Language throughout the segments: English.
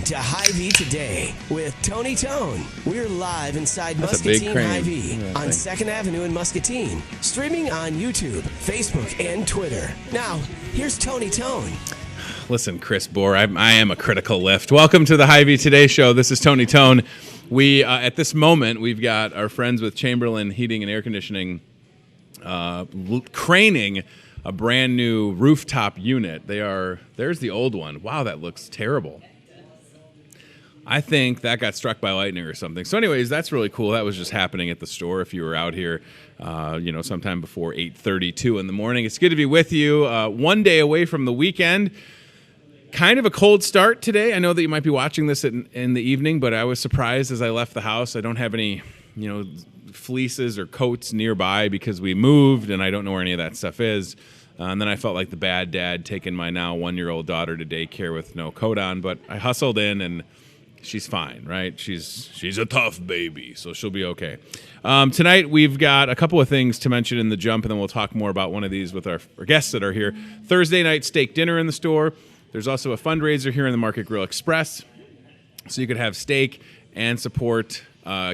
to Hy-Vee Today with Tony Tone. We're live inside That's a big Muscatine crane. Hy-Vee on 2nd Avenue in Muscatine. Streaming on YouTube, Facebook, and Twitter. Now, here's Tony Tone. Listen, Chris Bohr, I am a critical lift. Welcome to the Hy-Vee Today show. This is Tony Tone. We, at this moment, we've got our friends with Chamberlain Heating and Air Conditioning craning a brand new rooftop unit. There's the old one. Wow, that looks terrible. I think that got struck by lightning or something. So anyways, that's really cool. That was just happening at the store if you were out here, sometime before 8:32 in the morning. It's good to be with you. One day away from the weekend. Kind of a cold start today. I know that you might be watching this in the evening, but I was surprised as I left the house. I don't have any, fleeces or coats nearby because we moved, and I don't know where any of that stuff is. And then I felt like the bad dad taking my now 1-year-old daughter to daycare with no coat on, but I hustled in, and she's fine, right? She's a tough baby, so she'll be okay. Tonight, we've got a couple of things to mention in the jump, and then we'll talk more about one of these with our guests that are here. Thursday night steak dinner in the store. There's also a fundraiser here in the Market Grill Express, so you could have steak and support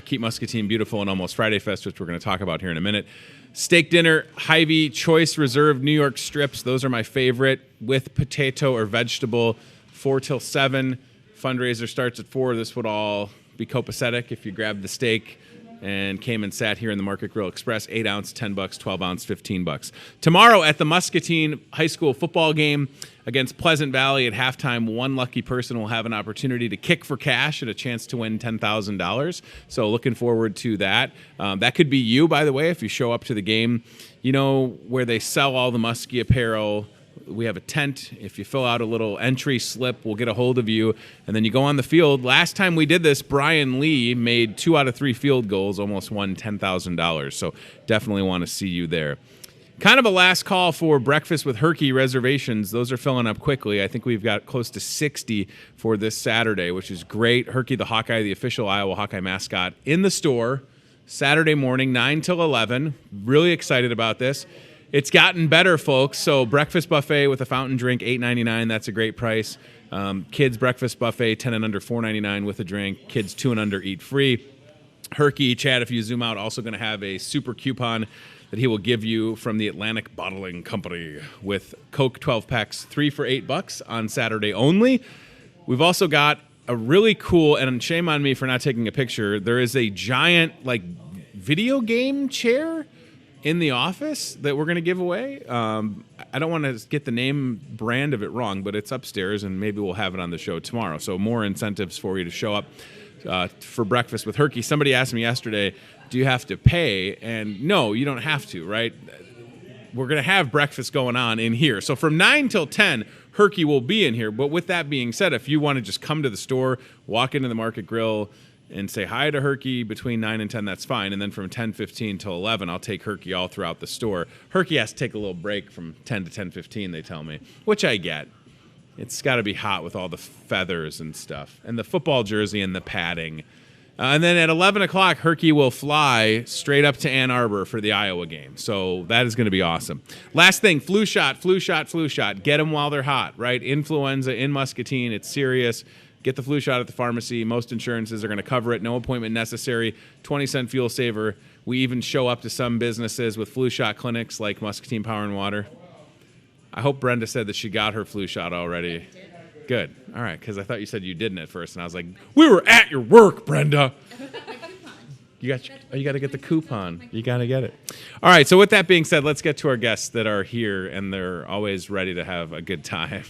Keep Muscatine Beautiful and Almost Friday Fest, which we're going to talk about here in a minute. Steak dinner, Hy-Vee Choice Reserve New York strips. Those are my favorite, with potato or vegetable, 4 till 7. Fundraiser starts at 4. This would all be copacetic if you grabbed the steak and came and sat here in the Market Grill Express. 8 ounce, $10, 12 ounce, $15. Tomorrow at the Muscatine High School football game against Pleasant Valley at halftime, one lucky person will have an opportunity to kick for cash and a chance to win $10,000. So looking forward to that. That could be you, by the way, if you show up to the game. You know, where they sell all the Muskie apparel. We have a tent. If you fill out a little entry slip, we'll get a hold of you, and then you go on the field. Last time we did this, Brian Lee made 2 out of 3 field goals, almost won $10,000. So definitely want to see you there. Kind of a last call for Breakfast with Herky reservations. Those are filling up quickly. I think we've got close to 60 for this Saturday, which is great. Herky the Hawkeye, the official Iowa Hawkeye mascot, in the store Saturday morning, 9 till 11. Really excited about this. It's gotten better, folks. So breakfast buffet with a fountain drink, $8.99. That's a great price. Kids breakfast buffet, 10 and under, $4.99 with a drink. Kids 2 and under eat free. Herky, Chad, if you zoom out, also going to have a super coupon that he will give you from the Atlantic Bottling Company with Coke 12 packs, 3 for $8 on Saturday only. We've also got a really cool, and shame on me for not taking a picture, there is a giant video game chair in the office that we're going to give away. I don't want to get the name brand of it wrong, but it's upstairs, and maybe we'll have it on the show tomorrow. So more incentives for you to show up for Breakfast with Herky. Somebody asked me yesterday, do you have to pay? And no, you don't have to, right? We're going to have breakfast going on in here. So from 9 till 10, Herky will be in here. But with that being said, if you want to just come to the store, walk into the Market Grill, and say hi to Herky between 9 and 10, that's fine. And then from 10:15 till 11, I'll take Herky all throughout the store. Herky has to take a little break from 10 to 10:15, they tell me, which I get. It's got to be hot with all the feathers and stuff, and the football jersey and the padding. And then at 11 o'clock, Herky will fly straight up to Ann Arbor for the Iowa game. So that is going to be awesome. Last thing, flu shot. Get them while they're hot, right? Influenza in Muscatine. It's serious. Get the flu shot at the pharmacy. Most insurances are going to cover it. No appointment necessary. 20-cent fuel saver. We even show up to some businesses with flu shot clinics like Muscatine Power and Water. I hope Brenda said that she got her flu shot already. Good. All right, because I thought you said you didn't at first, and I was like, we were at your work, Brenda. You got to get the coupon. You got to get it. All right, so with that being said, let's get to our guests that are here, and they're always ready to have a good time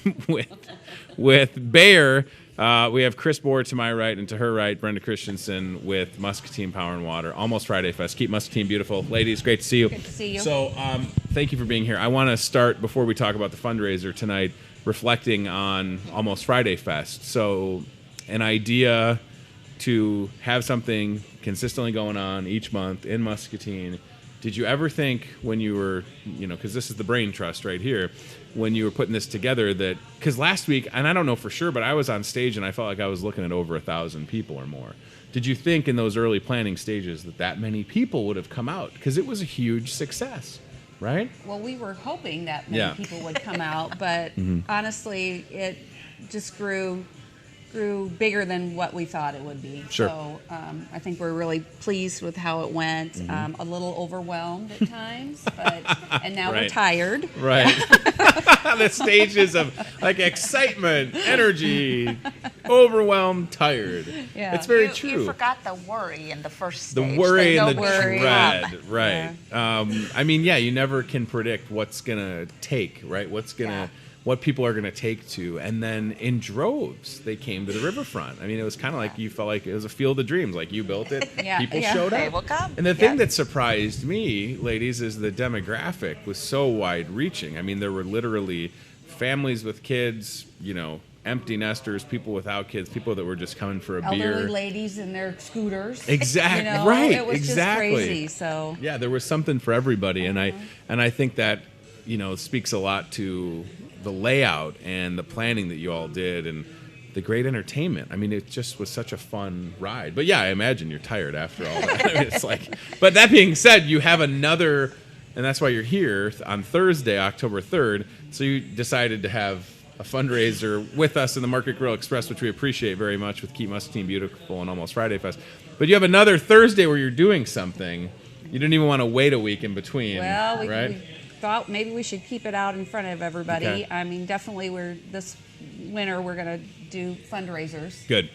with Bayer. We have Chris Bohr to my right, and to her right, Brenda Christensen with Muscatine Power and Water. Almost Friday Fest. Keep Muscatine Beautiful. Ladies, great to see you. Good to see you. So thank you for being here. I want to start, before we talk about the fundraiser tonight, reflecting on Almost Friday Fest. So an idea to have something consistently going on each month in Muscatine. Did you ever think when you were, because this is the brain trust right here, when you were putting this together that, because last week, and I don't know for sure, but I was on stage and I felt like I was looking at over 1,000 people or more. Did you think in those early planning stages that many people would have come out? Because it was a huge success, right? Well, we were hoping that many people would come out, but honestly, it just grew grew bigger than what we thought it would be. Sure. So I think we're really pleased with how it went. A little overwhelmed at times, and now we're Right. tired. Right. The stages of like excitement, energy, overwhelmed, tired. Yeah. It's very You true. forgot the worry in the first The stage. worry and no the worry. dread, right? I mean, yeah, you never can predict what's gonna take, right? What people are gonna take to, and then in droves they came to the riverfront. I mean, it was kind of like you felt like it was a field of dreams. Like you built it, Yeah, people yeah. showed They up. will come. And the thing Yeah. that surprised me, ladies, is the demographic was so wide-reaching. I mean, there were literally families with kids, empty nesters, people without kids, people that were just coming for a beer. Elderly ladies in their scooters. Exactly. Right. It was Exactly. just crazy. So Yeah, there was something for everybody, and I think that speaks a lot to the layout and the planning that you all did, and the great entertainment. I mean, it just was such a fun ride. But yeah, I imagine you're tired after all that. I mean, it's like, but that being said, you have another, and that's why you're here on Thursday, October 3rd. So you decided to have a fundraiser with us in the Market Grill Express, which we appreciate very much, with Keep Muscatine Beautiful and Almost Friday Fest. But you have another Thursday where you're doing something. You didn't even want to wait a week in between, well, right? we thought maybe we should keep it out in front of everybody. Okay. I mean, definitely this winter we're going to do fundraisers. Good.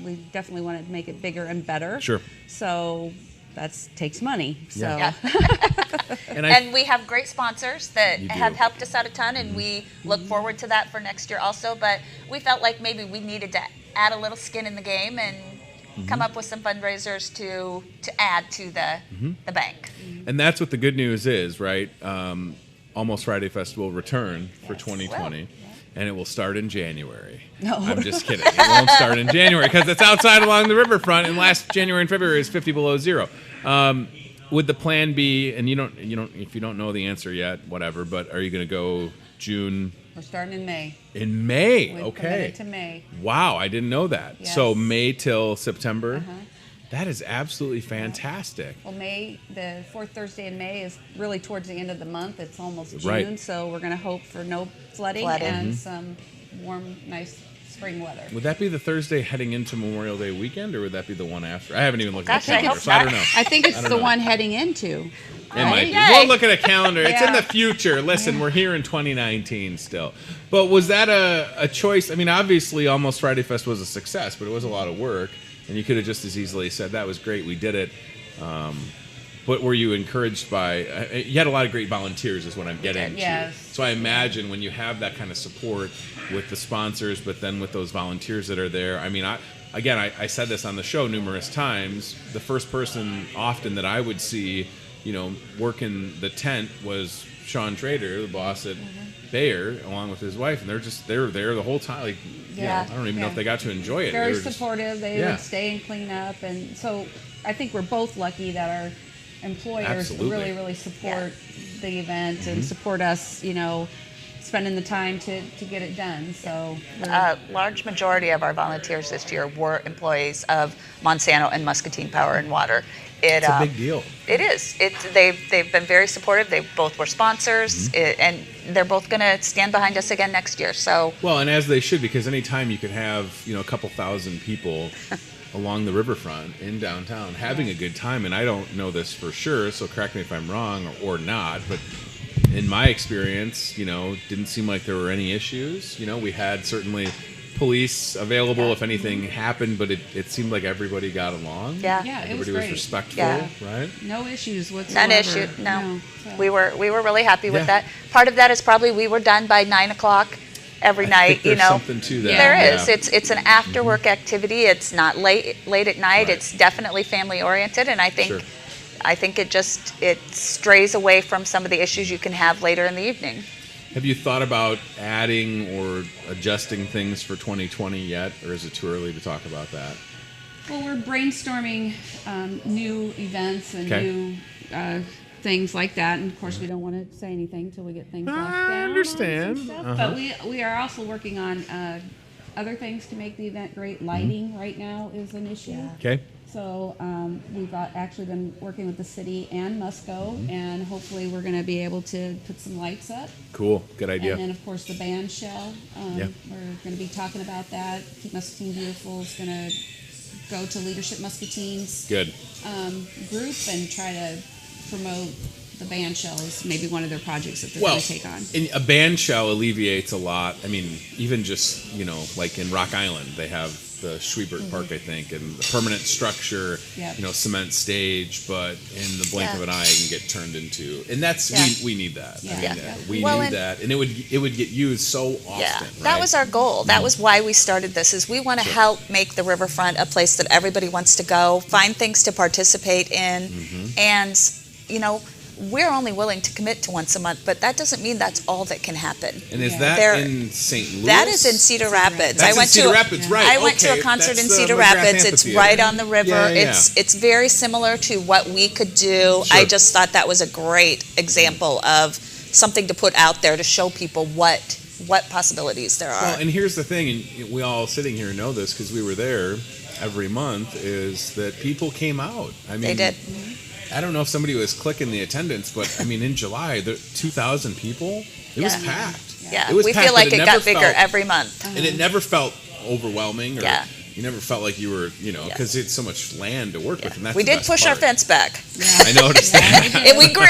We definitely want to make it bigger and better. Sure. So that takes money. So Yeah. And And we have great sponsors that You do. have helped us out a ton, and we look forward to that for next year also. But we felt like maybe we needed to add a little skin in the game and come up with some fundraisers to add to the bank. And that's what the good news is, right? Almost Friday Fest will return for 2020, and it will start in January. No. I'm just kidding. It won't start in January because it's outside along the riverfront, and last January and February is 50 below zero. Would the plan be, and you don't, if you don't know the answer yet, whatever, but are you going to go June? we're starting in May. In May, We've okay. committed to May. Wow, I didn't know that. Yes. So May till September. Uh-huh. That is absolutely fantastic. Well, the fourth Thursday in May is really towards the end of the month. It's almost June, Right. so we're going to hope for no flooding and some warm, nice spring weather. Would that be the Thursday heading into Memorial Day weekend, or would that be the one after? I haven't even looked Gosh, at I the calendar, hope so I don't not. know. I think it's I don't the know. one heading into. It might be. Yay. We'll look at a calendar. It's in Yeah. the future. Listen, we're here in 2019 still. But was that a choice? I mean, obviously, Almost Friday Fest was a success, but it was a lot of work, and you could have just as easily said, that was great, we did it. But were you encouraged by, you had a lot of great volunteers is what I'm getting to. Yes. So I imagine when you have that kind of support with the sponsors, but then with those volunteers that are there, I mean, I said this on the show numerous times, the first person often that I would see, working the tent was Sean Trader, the boss at Bayer, along with his wife, and they were there the whole time. Like, Yeah. I don't even know if they got to enjoy it. Very They were just- supportive. They Yeah. would stay and clean up, and so I think we're both lucky that our employers Absolutely. really, really support the event and support us. Spending the time to get it done. So we're- A large majority of our volunteers this year were employees of Monsanto and Muscatine Power and Water. It's a big deal. It is. They've been very supportive. They both were sponsors, and they're both going to stand behind us again next year. So Well, and as they should, because anytime you could have, a couple thousand people along the riverfront in downtown having a good time, and I don't know this for sure, so correct me if I'm wrong or not, but in my experience, didn't seem like there were any issues. We had certainly police available if anything happened, but it seemed like everybody got along. yeah, yeah, it Everybody was was great. respectful, Yeah. right? No issues whatsoever. none issue. No, so- we were really happy with Yeah. that. Part of that is probably we were done by 9:00 every I night. think there's something to that. There Yeah. is. It's an after work activity. It's not late at night. Right. It's definitely family oriented, and I think Sure. it strays away from some of the issues you can have later in the evening. Have you thought about adding or adjusting things for 2020 yet, or is it too early to talk about that? Well, we're brainstorming new events and Okay. new things like that, and of course, we don't want to say anything until we get things locked I down. understand. On some stuff. Uh-huh. But we are also working on other things to make the event great. Lighting right now is an issue. Okay. So We've actually been working with the city and Musco, and hopefully we're going to be able to put some lights up. Cool. Good idea. And then, of course, the band shell. Yeah. We're going to be talking about that. Keep Muscatine Beautiful is going to go to Leadership Muscatine's Good. group and try to promote the band shell is maybe one of their projects that they're Well, going to take on. and a band shell alleviates a lot. I mean, even just, like in Rock Island, they have the Schwiebert Park, I think, and the permanent structure, Yep. Cement stage, but in the blink of an eye, it can get turned into, and that's, we need that. Yeah. I mean, Yeah. we Well, need and- that, and it would get used so often, Yeah, right? that was our goal. That was why we started this. Is we want to help make the riverfront a place that everybody wants to go, find things to participate in, and we're only willing to commit to once a month, but that doesn't mean that's all that can happen. And is Yeah. that in St. Louis? That is in Cedar Rapids. That's in Cedar Rapids, right. I went to Okay, a concert in that's the Cedar McGrath Rapids. It's Amphitheater. right on the river. Yeah. It's very similar to what we could do. Sure. I just thought that was a great example of something to put out there to show people what possibilities there are. Well, and here's the thing, and we all sitting here know this because we were there every month, is that people came out. I mean, They did. I don't know if somebody was clicking the attendance, but I mean, in July, 2,000 people. It was Yeah. packed. Yeah, It was we packed, feel like but it never got bigger felt- every month. and it never felt overwhelming, or Yeah. you never felt like you were, because it's so much land to work with. And that's We the did best push our part. fence back, I noticed that. and we grew.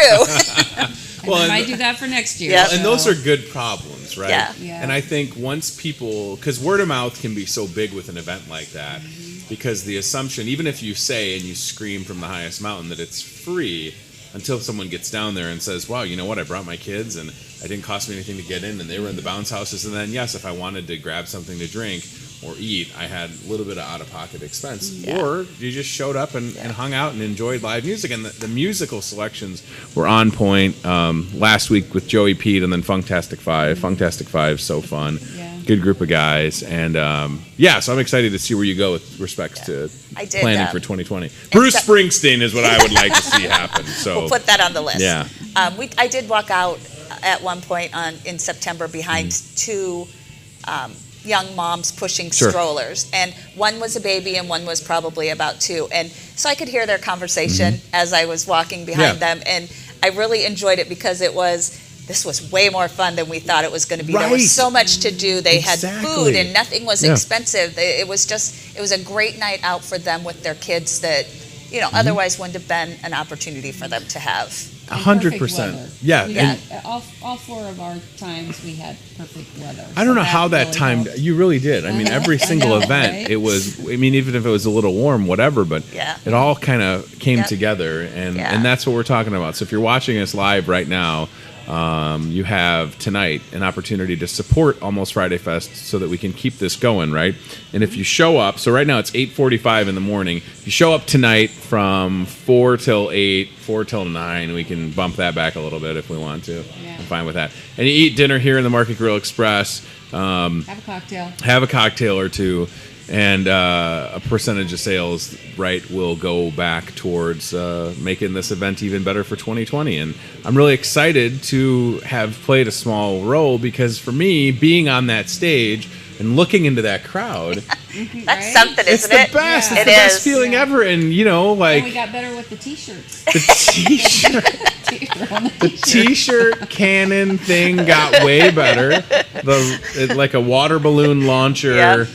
Well, we and- might do that for next year. Yeah. And those are good problems, right? Yeah. Yeah. And I think once people, because word of mouth can be so big with an event like that, because the assumption, even if you say and you scream from the highest mountain that it's free, until someone gets down there and says, wow, you know what, I brought my kids and it didn't cost me anything to get in, and they were in the bounce houses, and then yes, if I wanted to grab something to drink or eat, I had a little bit of out-of-pocket expense. Yeah. Or you just showed up and hung out and enjoyed live music, and the musical selections were on point. Last week with Joey Pete and then Funktastic Five. Funktastic Five, so fun. Yeah. Good group of guys. And so I'm excited to see where you go with respects to I did, planning for 2020. Bruce Springsteen is what I would like to see happen. So We'll put that on the list. Yeah. I did walk out at one point in September behind two young moms pushing Sure. strollers, and one was a baby and one was probably about 2, and so I could hear their conversation as I was walking behind Yeah. them, and I really enjoyed it because this was way more fun than we thought it was going to be. There Right. was so much to do. They had Exactly. food and nothing was Yeah. expensive. It was a great night out for them with their kids that otherwise wouldn't have been an opportunity for them to have. And 100%. perfect weather. Yeah. We and- had, all 4 of our times we had perfect weather. I don't So know how that really timed. helped. You really did. I mean, every single know, event, right? it was. I mean, even if it was a little warm, whatever. But Yeah. it all kind of came Yep. together, and Yeah. and that's what we're talking about. So if you're watching us live right now, you have tonight an opportunity to support Almost Friday Fest so that we can keep this going, right? And if you show up, so right now it's 8:45 in the morning. If you show up tonight from 4 till 8, 4 till 9, we can bump that back a little bit if we want to. Yeah. I'm fine with that. And you eat dinner here in the Market Grill Express. Have a cocktail. Have a cocktail or two, and a percentage of sales, right, will go back towards making this event even better for 2020. And I'm really excited to have played a small role, because for me, being on that stage and looking into that crowd, That's Right? something, it's isn't the it? best. Yeah. It's It the best is. feeling Yeah. ever. And, And like we got better with the t-shirts. the t-shirt. The t-shirt cannon thing got way better. Like a water balloon launcher. Yep.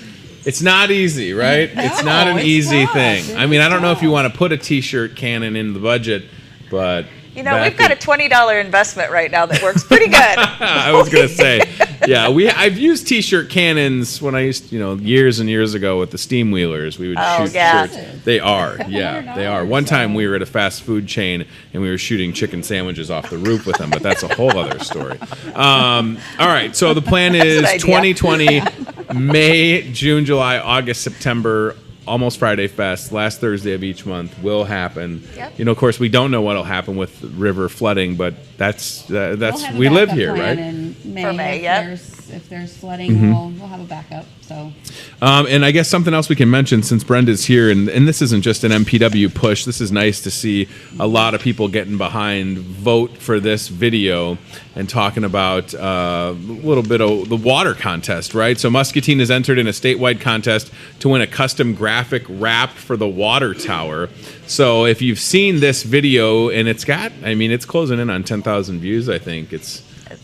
It's not easy, right? No, it's not an it's easy tough. thing. It I mean, is I don't know if you tough. want to put a t-shirt cannon in the budget, but We've got a $20 investment right now that works pretty good. I was gonna say, yeah, I've used t-shirt cannons when I used, years and years ago with the steam wheelers. We would Oh, shoot yeah. shirts. They are, yeah, they are. One time so- we were at a fast food chain and we were shooting chicken sandwiches off the roof with them, but that's a whole other story. All right, so the plan is an idea. 2020, May, June, July, August, September. Almost Friday Fest, last Thursday of each month, will happen. Yep. Of course, we don't know what'll happen with river flooding, but that's We'll have a we live backup here, plan right? in May For May, if yep. there's- if there's flooding, we'll have a backup. So. And I guess something else we can mention since Brenda's here, and this isn't just an MPW push. This is nice to see a lot of people getting behind vote for this video and talking about a little bit of the water contest, right? So Muscatine has entered in a statewide contest to win a custom graphic wrap for the water tower. So if you've seen this video, and it's closing in on 10,000 views, I think.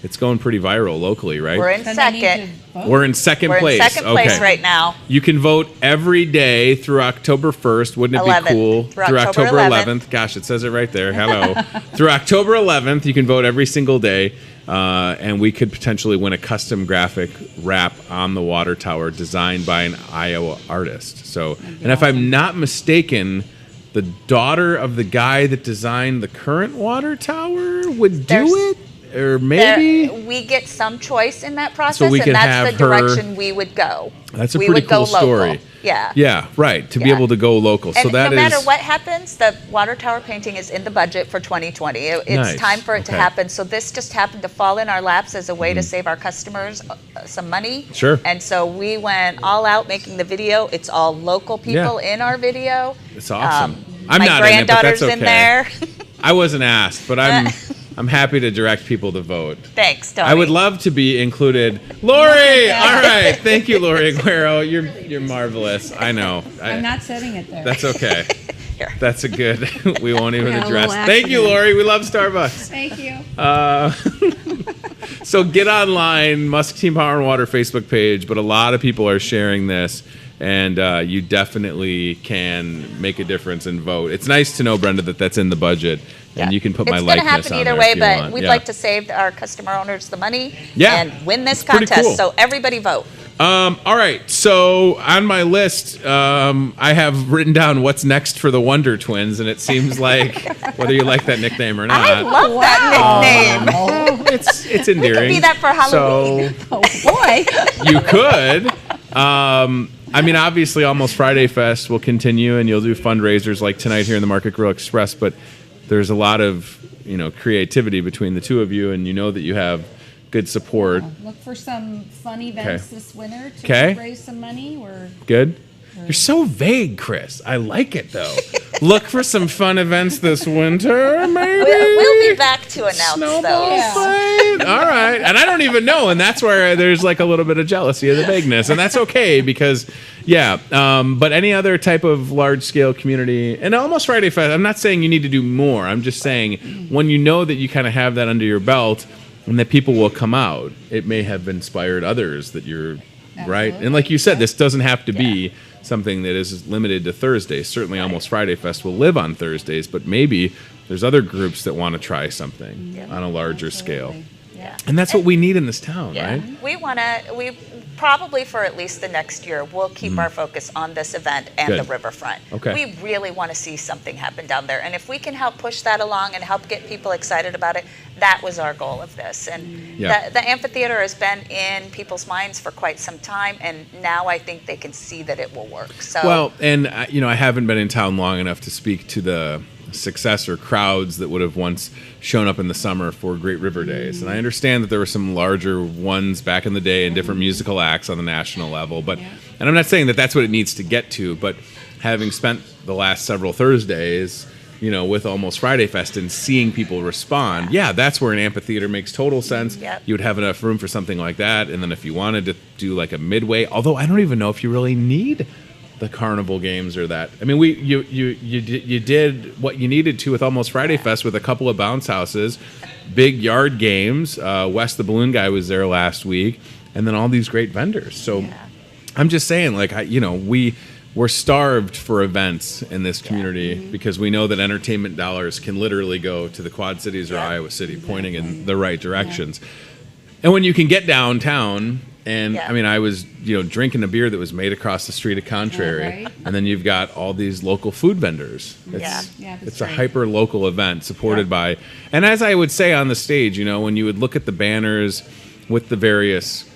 It's going pretty viral locally, right? We're in second. We're in second place. We're in second place right now. You can vote every day through October 1st. Wouldn't it be cool? Through October 11th. Gosh, it says it right there. Hello. Through October 11th, you can vote every single day, and we could potentially win a custom graphic wrap on the water tower designed by an Iowa artist. So, and if I'm not mistaken, the daughter of the guy that designed the current water tower would do it? Or maybe we get some choice in that process, so we and that's the her, direction we would go. That's a pretty cool story. Local. Yeah. Yeah, right. To be able to go local. And so that no matter what happens, the water tower painting is in the budget for 2020. It's nice. Time for it to happen. So this just happened to fall in our laps as a way to save our customers some money. Sure. And so we went all out making the video. It's all local people in our video. It's awesome. My granddaughter's in there. I wasn't asked, but I'm happy to direct people to vote. Thanks, Tony. I would love to be included. Lori! All right. Thank you, Lori Aguero. You're marvelous. I know. I'm not setting it there. That's okay. Here. That's a good. We won't even Yeah, address. a little Thank you, Lori. We love Starbucks. Thank you. So get online, Muscatine Power and Water Facebook page, but a lot of people are sharing this, and you definitely can make a difference and vote. It's nice to know, Brenda, that that's in the budget, and you can put my likeness on there. It's going to happen either way, but we'd like to save our customer owners the money and win this contest. Cool. So everybody vote. All right, so on my list, I have written down what's next for the Wonder Twins, and it seems like, whether you like that nickname or not. I love that nickname. Oh, it's endearing. We could be that for Halloween. Oh, boy. You could. I mean, obviously, Almost Friday Fest will continue, and you'll do fundraisers like tonight here in the Market Grill Express, but there's a lot of, creativity between the two of you, and you know that you have good support. Look for some fun events this winter to raise some money. Good. You're so vague, Chris. I like it, though. Look for some fun events this winter, maybe. We'll be back to announce those. All right. And I don't even know, and that's where there's like a little bit of jealousy of the vagueness, and that's okay because, but any other type of large-scale community, and Almost Friday Fest, I'm not saying you need to do more. I'm just saying when you know that you kind of have that under your belt and that people will come out, it may have inspired others that you're right. And like you said, this doesn't have to be something that is limited to Thursdays. Certainly Almost Friday Fest will live on Thursdays, but maybe there's other groups that want to try something on a larger scale. Yeah. And that's what we need in this town, right? We probably for at least the next year, we'll keep our focus on this event and the riverfront. Okay. We really want to see something happen down there. And if we can help push that along and help get people excited about it, that was our goal of this. And the amphitheater has been in people's minds for quite some time, and now I think they can see that it will work. So well, and I haven't been in town long enough to speak to the success or crowds that would have once shown up in the summer for Great River Days. And I understand that there were some larger ones back in the day and different musical acts on the national level. But and I'm not saying that that's what it needs to get to, but having spent the last several Thursdays, with Almost Friday Fest and seeing people respond, that's where an amphitheater makes total sense. You would have enough room for something like that. And then if you wanted to do like a midway, although I don't even know if you really need the carnival games or that. I mean, you did what you needed to with Almost Friday Fest with a couple of bounce houses, big yard games. Wes the Balloon Guy was there last week, and then all these great vendors. So I'm just saying, like, we're starved for events in this community because we know that entertainment dollars can literally go to the Quad Cities or Iowa City, pointing in the right directions. And when you can get downtown. And I mean, I was, drinking a beer that was made across the street at Contrary, and then you've got all these local food vendors. It's a hyper local event supported by, and as I would say on the stage, when you would look at the banners with the various,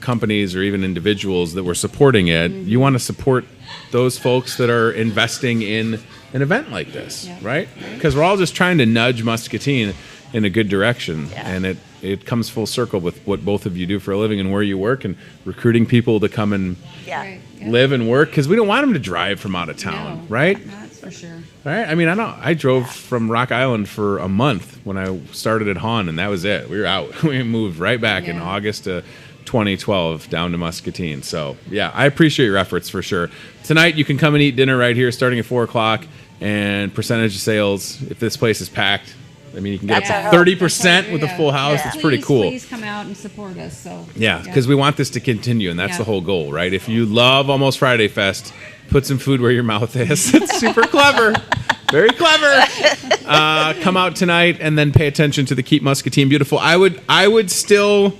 companies or even individuals that were supporting it, you want to support those folks that are investing in an event like this, right? Because we're all just trying to nudge Muscatine in a good direction, and it comes full circle with what both of you do for a living and where you work, and recruiting people to come and Right. Yeah. live and work, because we don't want them to drive from out of town, No, right? That's for sure. Right? I mean, I drove from Rock Island for a month when I started at Hahn, and that was it. We were out. We moved right back in Yeah. August of 2012 down to Muscatine. So, yeah, I appreciate your efforts for sure. Tonight, you can come and eat dinner right here starting at 4 o'clock, and percentage of sales, if this place is packed, I mean, you can get That's up our to hope. 30% with a full house. Yeah. It's pretty Please, cool. Please come out and support us. So Yeah, because we want this to continue, and that's Yeah. the whole goal, right? If you love Almost Friday Fest, put some food where your mouth is. It's super clever. Very clever. Come out tonight and then pay attention to the Keep Muscatine Beautiful. I would still...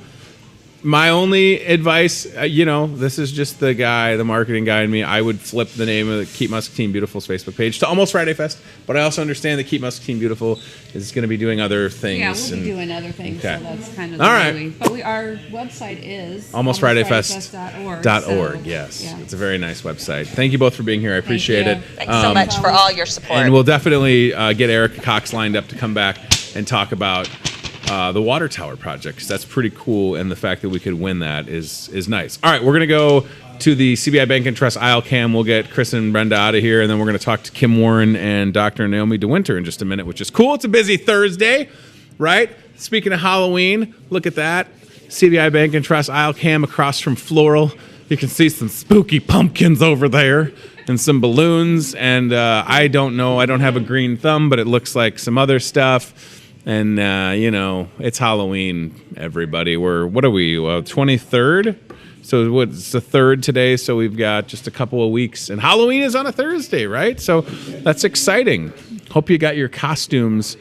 My only advice, this is just the marketing guy in me. I would flip the name of the Keep Muscatine Beautiful's Facebook page to Almost Friday Fest. But I also understand that Keep Muscatine Beautiful is going to be doing other things. Yeah, we'll be doing other things. Okay. So that's kind of All the right. way But our website is almostfridayfest.org. so, Yes, yeah. it's a very nice website. Thank you both for being here. I appreciate you. it. Thanks so much for all your support. And we'll definitely get Erica Cox lined up to come back and talk about the water tower project, 'cause that's pretty cool, and the fact that we could win that is nice. All right, we're going to go to the CBI Bank and Trust aisle cam. We'll get Chris and Brenda out of here, and then we're going to talk to Kim Warren and Dr. Naomi DeWinter in just a minute, which is cool. It's a busy Thursday, right? Speaking of Halloween, look at that. CBI Bank and Trust aisle cam across from Floral. You can see some spooky pumpkins over there and some balloons, and I don't know. I don't have a green thumb, but it looks like some other stuff. And, it's Halloween, everybody. What are we, 23rd? So it's the 3rd today, so we've got just a couple of weeks. And Halloween is on a Thursday, right? So that's exciting. Hope you got your costumes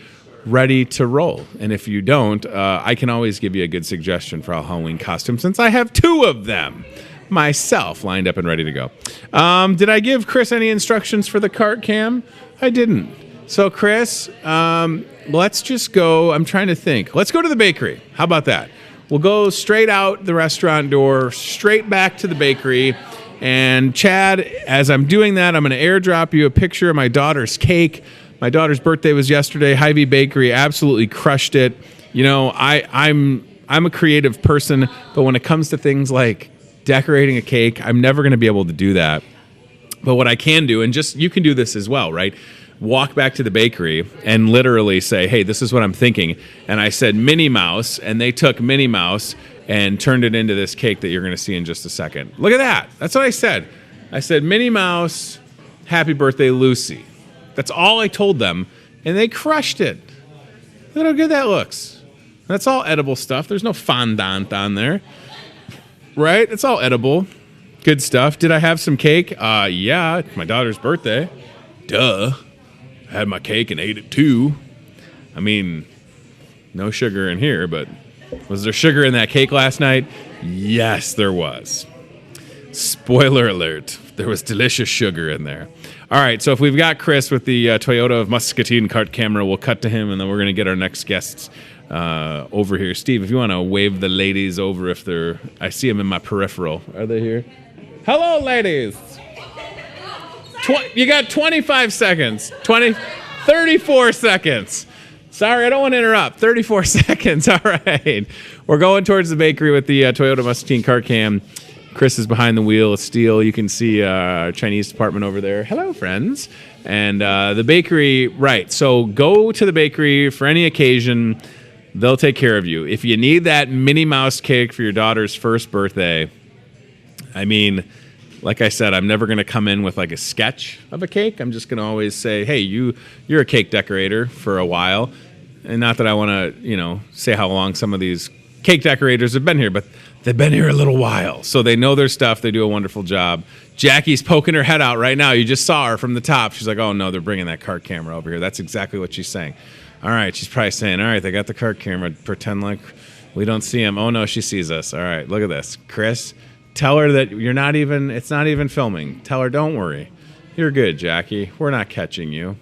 ready to roll. And if you don't, I can always give you a good suggestion for a Halloween costume, since I have 2 of them myself lined up and ready to go. Did I give Chris any instructions for the cart cam? I didn't. So, Chris, let's just go. I'm trying to think. Let's go to the bakery. How about that? We'll go straight out the restaurant door, straight back to the bakery. And, Chad, as I'm doing that, I'm going to airdrop you a picture of my daughter's cake. My daughter's birthday was yesterday. Hy-Vee Bakery absolutely crushed it. I'm a creative person, but when it comes to things like decorating a cake, I'm never going to be able to do that. But what I can do, and just you can do this as well, right? Walk back to the bakery and literally say, hey, this is what I'm thinking. And I said Minnie Mouse, and they took Minnie Mouse and turned it into this cake that you're going to see in just a second. Look at that. That's what I said. I said, Minnie Mouse, happy birthday, Lucy. That's all I told them, and they crushed it. Look how good that looks. That's all edible stuff. There's no fondant on there, right? It's all edible. Good stuff. Did I have some cake? Yeah, it's my daughter's birthday. Duh. I had my cake and ate it too. I mean, no sugar in here, but was there sugar in that cake last night? Yes, there was. Spoiler alert. There was delicious sugar in there. All right, so if we've got Chris with the Toyota of Muscatine cart camera, we'll cut to him, and then we're going to get our next guests over here. Steve, if you want to wave the ladies over if they're... I see them in my peripheral. Are they here? Hello, ladies. You got 25 seconds. 34 seconds. Sorry, I don't want to interrupt. 34 seconds. All right. We're going towards the bakery with the Toyota Muscatine cart cam. Chris is behind the wheel of steel. You can see our Chinese department over there. Hello, friends. And the bakery, right. So go to the bakery for any occasion. They'll take care of you. If you need that Minnie Mouse cake for your daughter's first birthday, I mean... Like I said, I'm never going to come in with like a sketch of a cake. I'm just going to always say, hey, you're a cake decorator for a while. And not that I want to, say how long some of these cake decorators have been here, but they've been here a little while. So they know their stuff. They do a wonderful job. Jackie's poking her head out right now. You just saw her from the top. She's like, oh, no, they're bringing that cart camera over here. That's exactly what she's saying. All right, she's probably saying, all right, they got the cart camera. Pretend like we don't see him. Oh, no, she sees us. All right, look at this. Chris... Tell her that it's not even filming. Tell her, don't worry. You're good, Jackie. We're not catching you.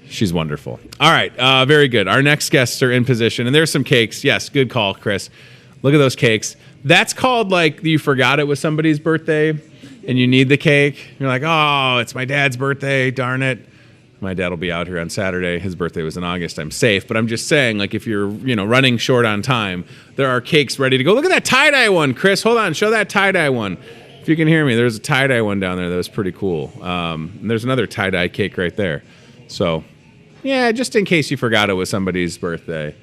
She's wonderful. All right, very good. Our next guests are in position, and there's some cakes. Yes, good call, Chris. Look at those cakes. That's called like you forgot it was somebody's birthday, and you need the cake. You're like, oh, it's my dad's birthday, darn it. My dad will be out here on Saturday. His birthday was in August. I'm safe. But I'm just saying, like, if you're, running short on time, there are cakes ready to go. Look at that tie-dye one, Chris. Hold on. Show that tie-dye one. If you can hear me, there's a tie-dye one down there that was pretty cool. And there's another tie-dye cake right there. So, yeah, just in case you forgot it was somebody's birthday.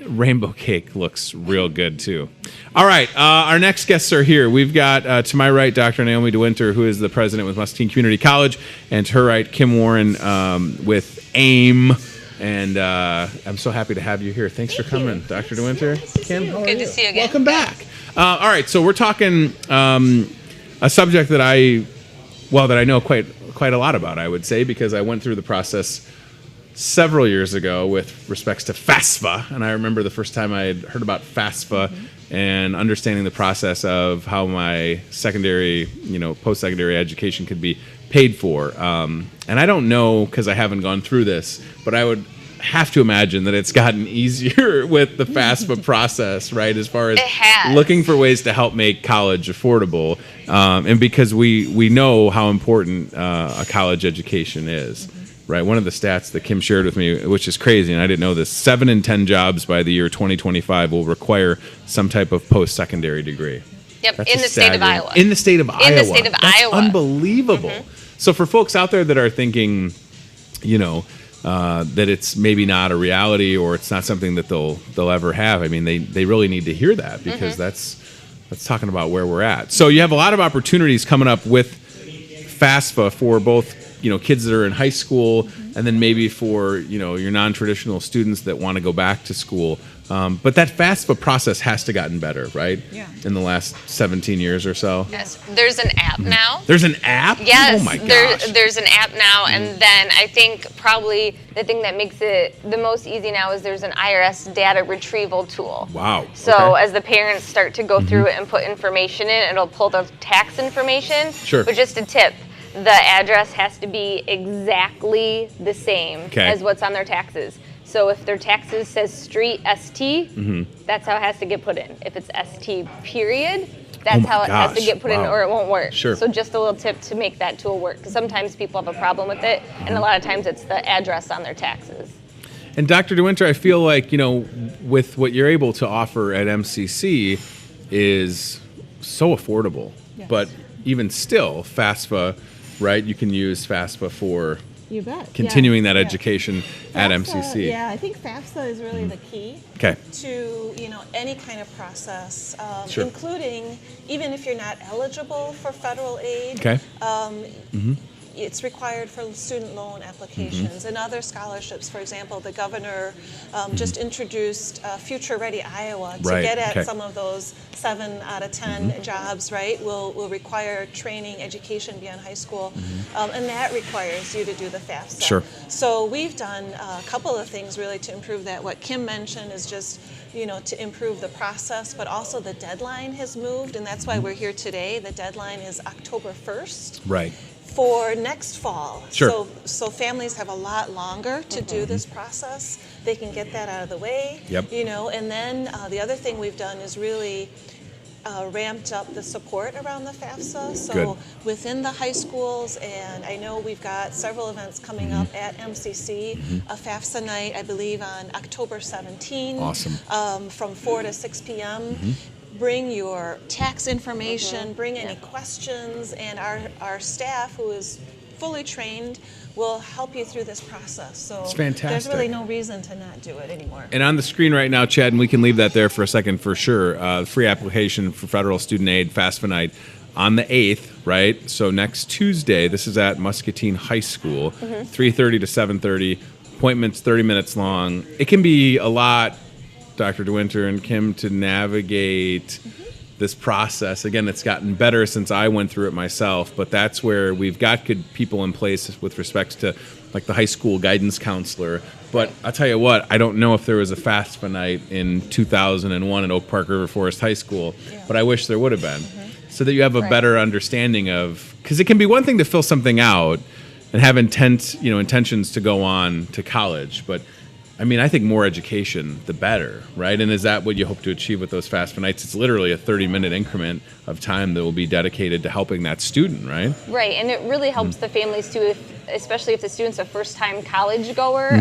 Rainbow cake looks real good, too. All right, our next guests are here. We've got, to my right, Dr. Naomi DeWinter, who is the president with Muscatine Community College, and to her right, Kim Warren with AIM. And I'm so happy to have you here. Thanks for coming, Dr. DeWinter. Kim, how are you? Good to see you again. Welcome back. All right, so we're talking a subject that I know quite a lot about, I would say, because I went through the process several years ago with respects to FAFSA, and I remember the first time I had heard about FAFSA and understanding the process of how my secondary, post-secondary education could be paid for. And I don't know, because I haven't gone through this, but I would have to imagine that it's gotten easier with the FAFSA process, right, as far as looking for ways to help make college affordable, and because we know how important a college education is. Right, one of the stats that Kim shared with me, which is crazy, and I didn't know this, 7 in 10 jobs by the year 2025 will require some type of post-secondary degree. Yep, in the state of Iowa. In the state of Iowa. In the state of That's Iowa. Unbelievable. So for folks out there that are thinking, that it's maybe not a reality or it's not something that they'll ever have, I mean, they really need to hear that, because that's talking about where we're at. So you have a lot of opportunities coming up with FAFSA for both kids that are in high school, and then maybe for, your non-traditional students that want to go back to school. But that FAFSA process has to gotten better, right? Yeah. In the last 17 years or so. Yes. There's an app now. There's an app? Yes. Oh my gosh. There's an app now, and then I think probably the thing that makes it the most easy now is there's an IRS data retrieval tool. Wow. So as the parents start to go through it and put information in, it'll pull the tax information. Sure. But just a tip. The address has to be exactly the same as what's on their taxes. So if their taxes says street ST, that's how it has to get put in. If it's ST period, that's how it has to get put in, or it won't work. Sure. So just a little tip to make that tool work, because sometimes people have a problem with it, and a lot of times it's the address on their taxes. And Dr. DeWinter, I feel like, with what you're able to offer at MCC is so affordable. Yes. But even still, FAFSA, right? You can use FAFSA for continuing that education at MCC. Yeah, I think FAFSA is really the key to any kind of process, including even if you're not eligible for federal aid. It's required for student loan applications and other scholarships. For example, the governor just introduced Future Ready Iowa to get at some of those 7 out of 10 jobs, right, will require training, education beyond high school, and that requires you to do the FAFSA. Sure. So we've done a couple of things really to improve that. What Kim mentioned is just to improve the process, but also the deadline has moved, and that's why we're here today. The deadline is October 1st. Right. For next fall. Sure. So families have a lot longer to do this process. They can get that out of the way. Yep. And then the other thing we've done is really ramped up the support around the FAFSA. So within the high schools, and I know we've got several events coming up at MCC, a FAFSA night, I believe, on October 17. Awesome. From 4 to 6 p.m. Bring your tax information, bring any questions, and our staff, who is fully trained, will help you through this process. So it's fantastic. There's really no reason to not do it anymore. And on the screen right now, Chad, and we can leave that there for a second for sure, free application for federal student aid, FAFSA night, on the 8th, right? So next Tuesday, this is at Muscatine High School, 3:30 to 7:30, appointments 30 minutes long. It can be a lot, Dr. DeWinter and Kim, to navigate this process. Again, it's gotten better since I went through it myself, but that's where we've got good people in place with respect to like the high school guidance counselor. But I'll tell you what, I don't know if there was a FAFSA night in 2001 at Oak Park River Forest High School, but I wish there would have been, so that you have a better understanding of, because it can be one thing to fill something out and have intentions to go on to college, but I mean, I think more education, the better, right? And is that what you hope to achieve with those FAFSA nights? It's literally a 30-minute increment of time that will be dedicated to helping that student, right? Right, and it really helps the families too, especially if the student's a first-time college goer.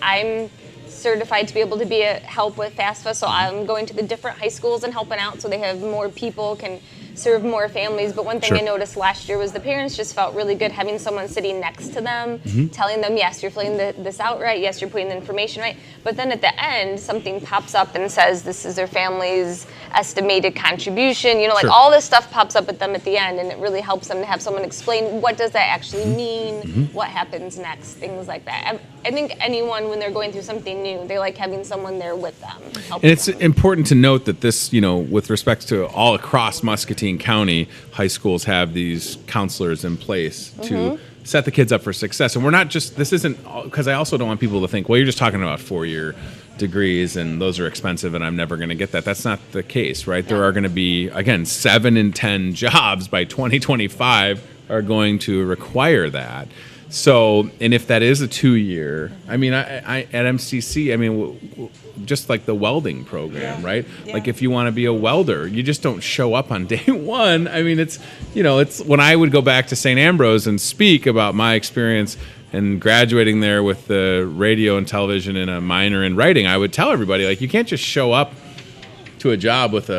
I'm certified to be able to be a help with FAFSA, so I'm going to the different high schools and helping out so they have more people, can serve more families. But one thing I noticed last year was the parents just felt really good having someone sitting next to them, telling them, yes, you're filling this out right, yes, you're putting the information right. But then at the end, something pops up and says this is their family's estimated contribution, like all this stuff pops up at them at the end, and it really helps them to have someone explain what does that actually mean, what happens next, things like that. I think anyone, when they're going through something new, they like having someone there with them. And it's important to note that this, with respect to all across Muscatine County, high schools have these counselors in place to set the kids up for success. And we're not just, this isn't, because I also don't want people to think, well, you're just talking about 4-year degrees and those are expensive and I'm never going to get that. That's not the case, right? There are going to be, again, 7 in 10 jobs by 2025 are going to require that. So, and if that is a 2-year, I mean, I at MCC, I mean, just like the welding program, right? Yeah. Like if you want to be a welder, you just don't show up on day one. I mean, it's when I would go back to St. Ambrose and speak about my experience and graduating there with the radio and television and a minor in writing, I would tell everybody, like, you can't just show up to a job with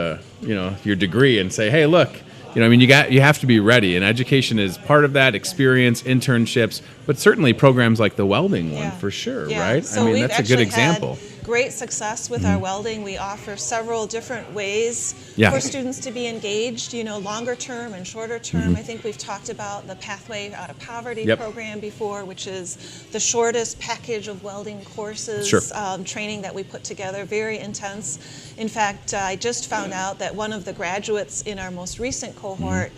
your degree and say, hey, look, you have to be ready, and education is part of that, experience, internships, but certainly programs like the welding one for sure, right? So I mean, that's a good example. Great success with our welding. We offer several different ways for students to be engaged, longer term and shorter term. I think we've talked about the Pathway Out of Poverty program before, which is the shortest package of welding courses, training that we put together, very intense. In fact, I just found out that one of the graduates in our most recent cohort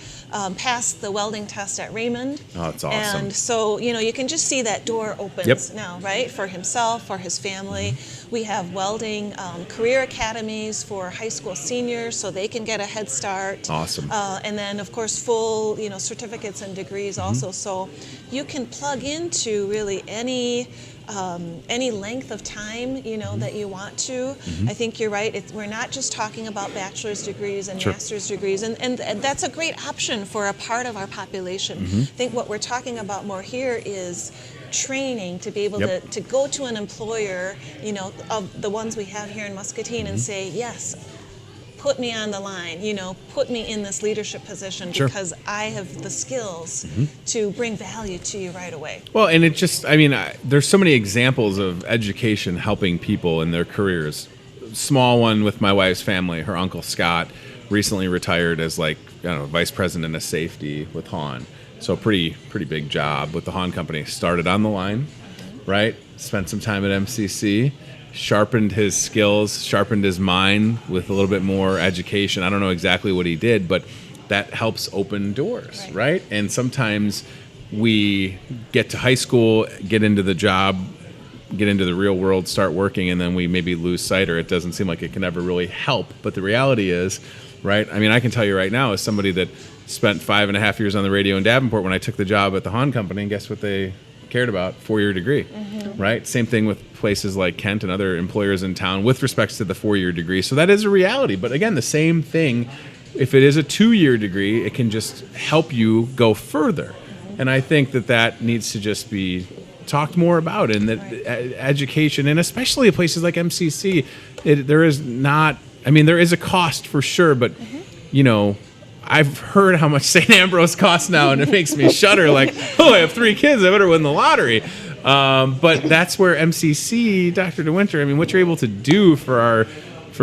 passed the welding test at Raymond. Oh, that's awesome. And so, you can just see that door opens now, right, for himself, for his family. We have welding career academies for high school seniors so they can get a head start. Awesome. And then, of course, full certificates and degrees also. So you can plug into really any length of time that you want to. I think you're right. We're not just talking about bachelor's degrees and master's degrees, and that's a great option for a part of our population. I think what we're talking about more here is training to be able to go to an employer, of the ones we have here in Muscatine and say, yes, put me on the line, put me in this leadership position because I have the skills to bring value to you right away. Well, and it just, there's so many examples of education helping people in their careers. Small one with my wife's family, her uncle Scott recently retired as vice president of safety with Hahn. So pretty big job with the Hahn Company. Started on the line, right? Spent some time at MCC, sharpened his skills, sharpened his mind with a little bit more education. I don't know exactly what he did, but that helps open doors, right? And sometimes we get to high school, get into the job, get into the real world, start working, and then we maybe lose sight, or it doesn't seem like it can ever really help. But the reality is, right? I can tell you right now, as somebody that spent 5.5 years on the radio in Davenport, when I took the job at the Hahn Company, and guess what they cared about? 4-year degree, right? Same thing with places like Kent and other employers in town with respect to the 4-year degree. So that is a reality. But again, the same thing, if it is a 2-year degree, it can just help you go further. And I think that needs to just be talked more about, and that education, and especially at places like MCC, there is a cost for sure, but I've heard how much St. Ambrose costs now, and it makes me shudder. Like, I have 3 kids, I better win the lottery. But that's where MCC, Dr. DeWinter, what you're able to do for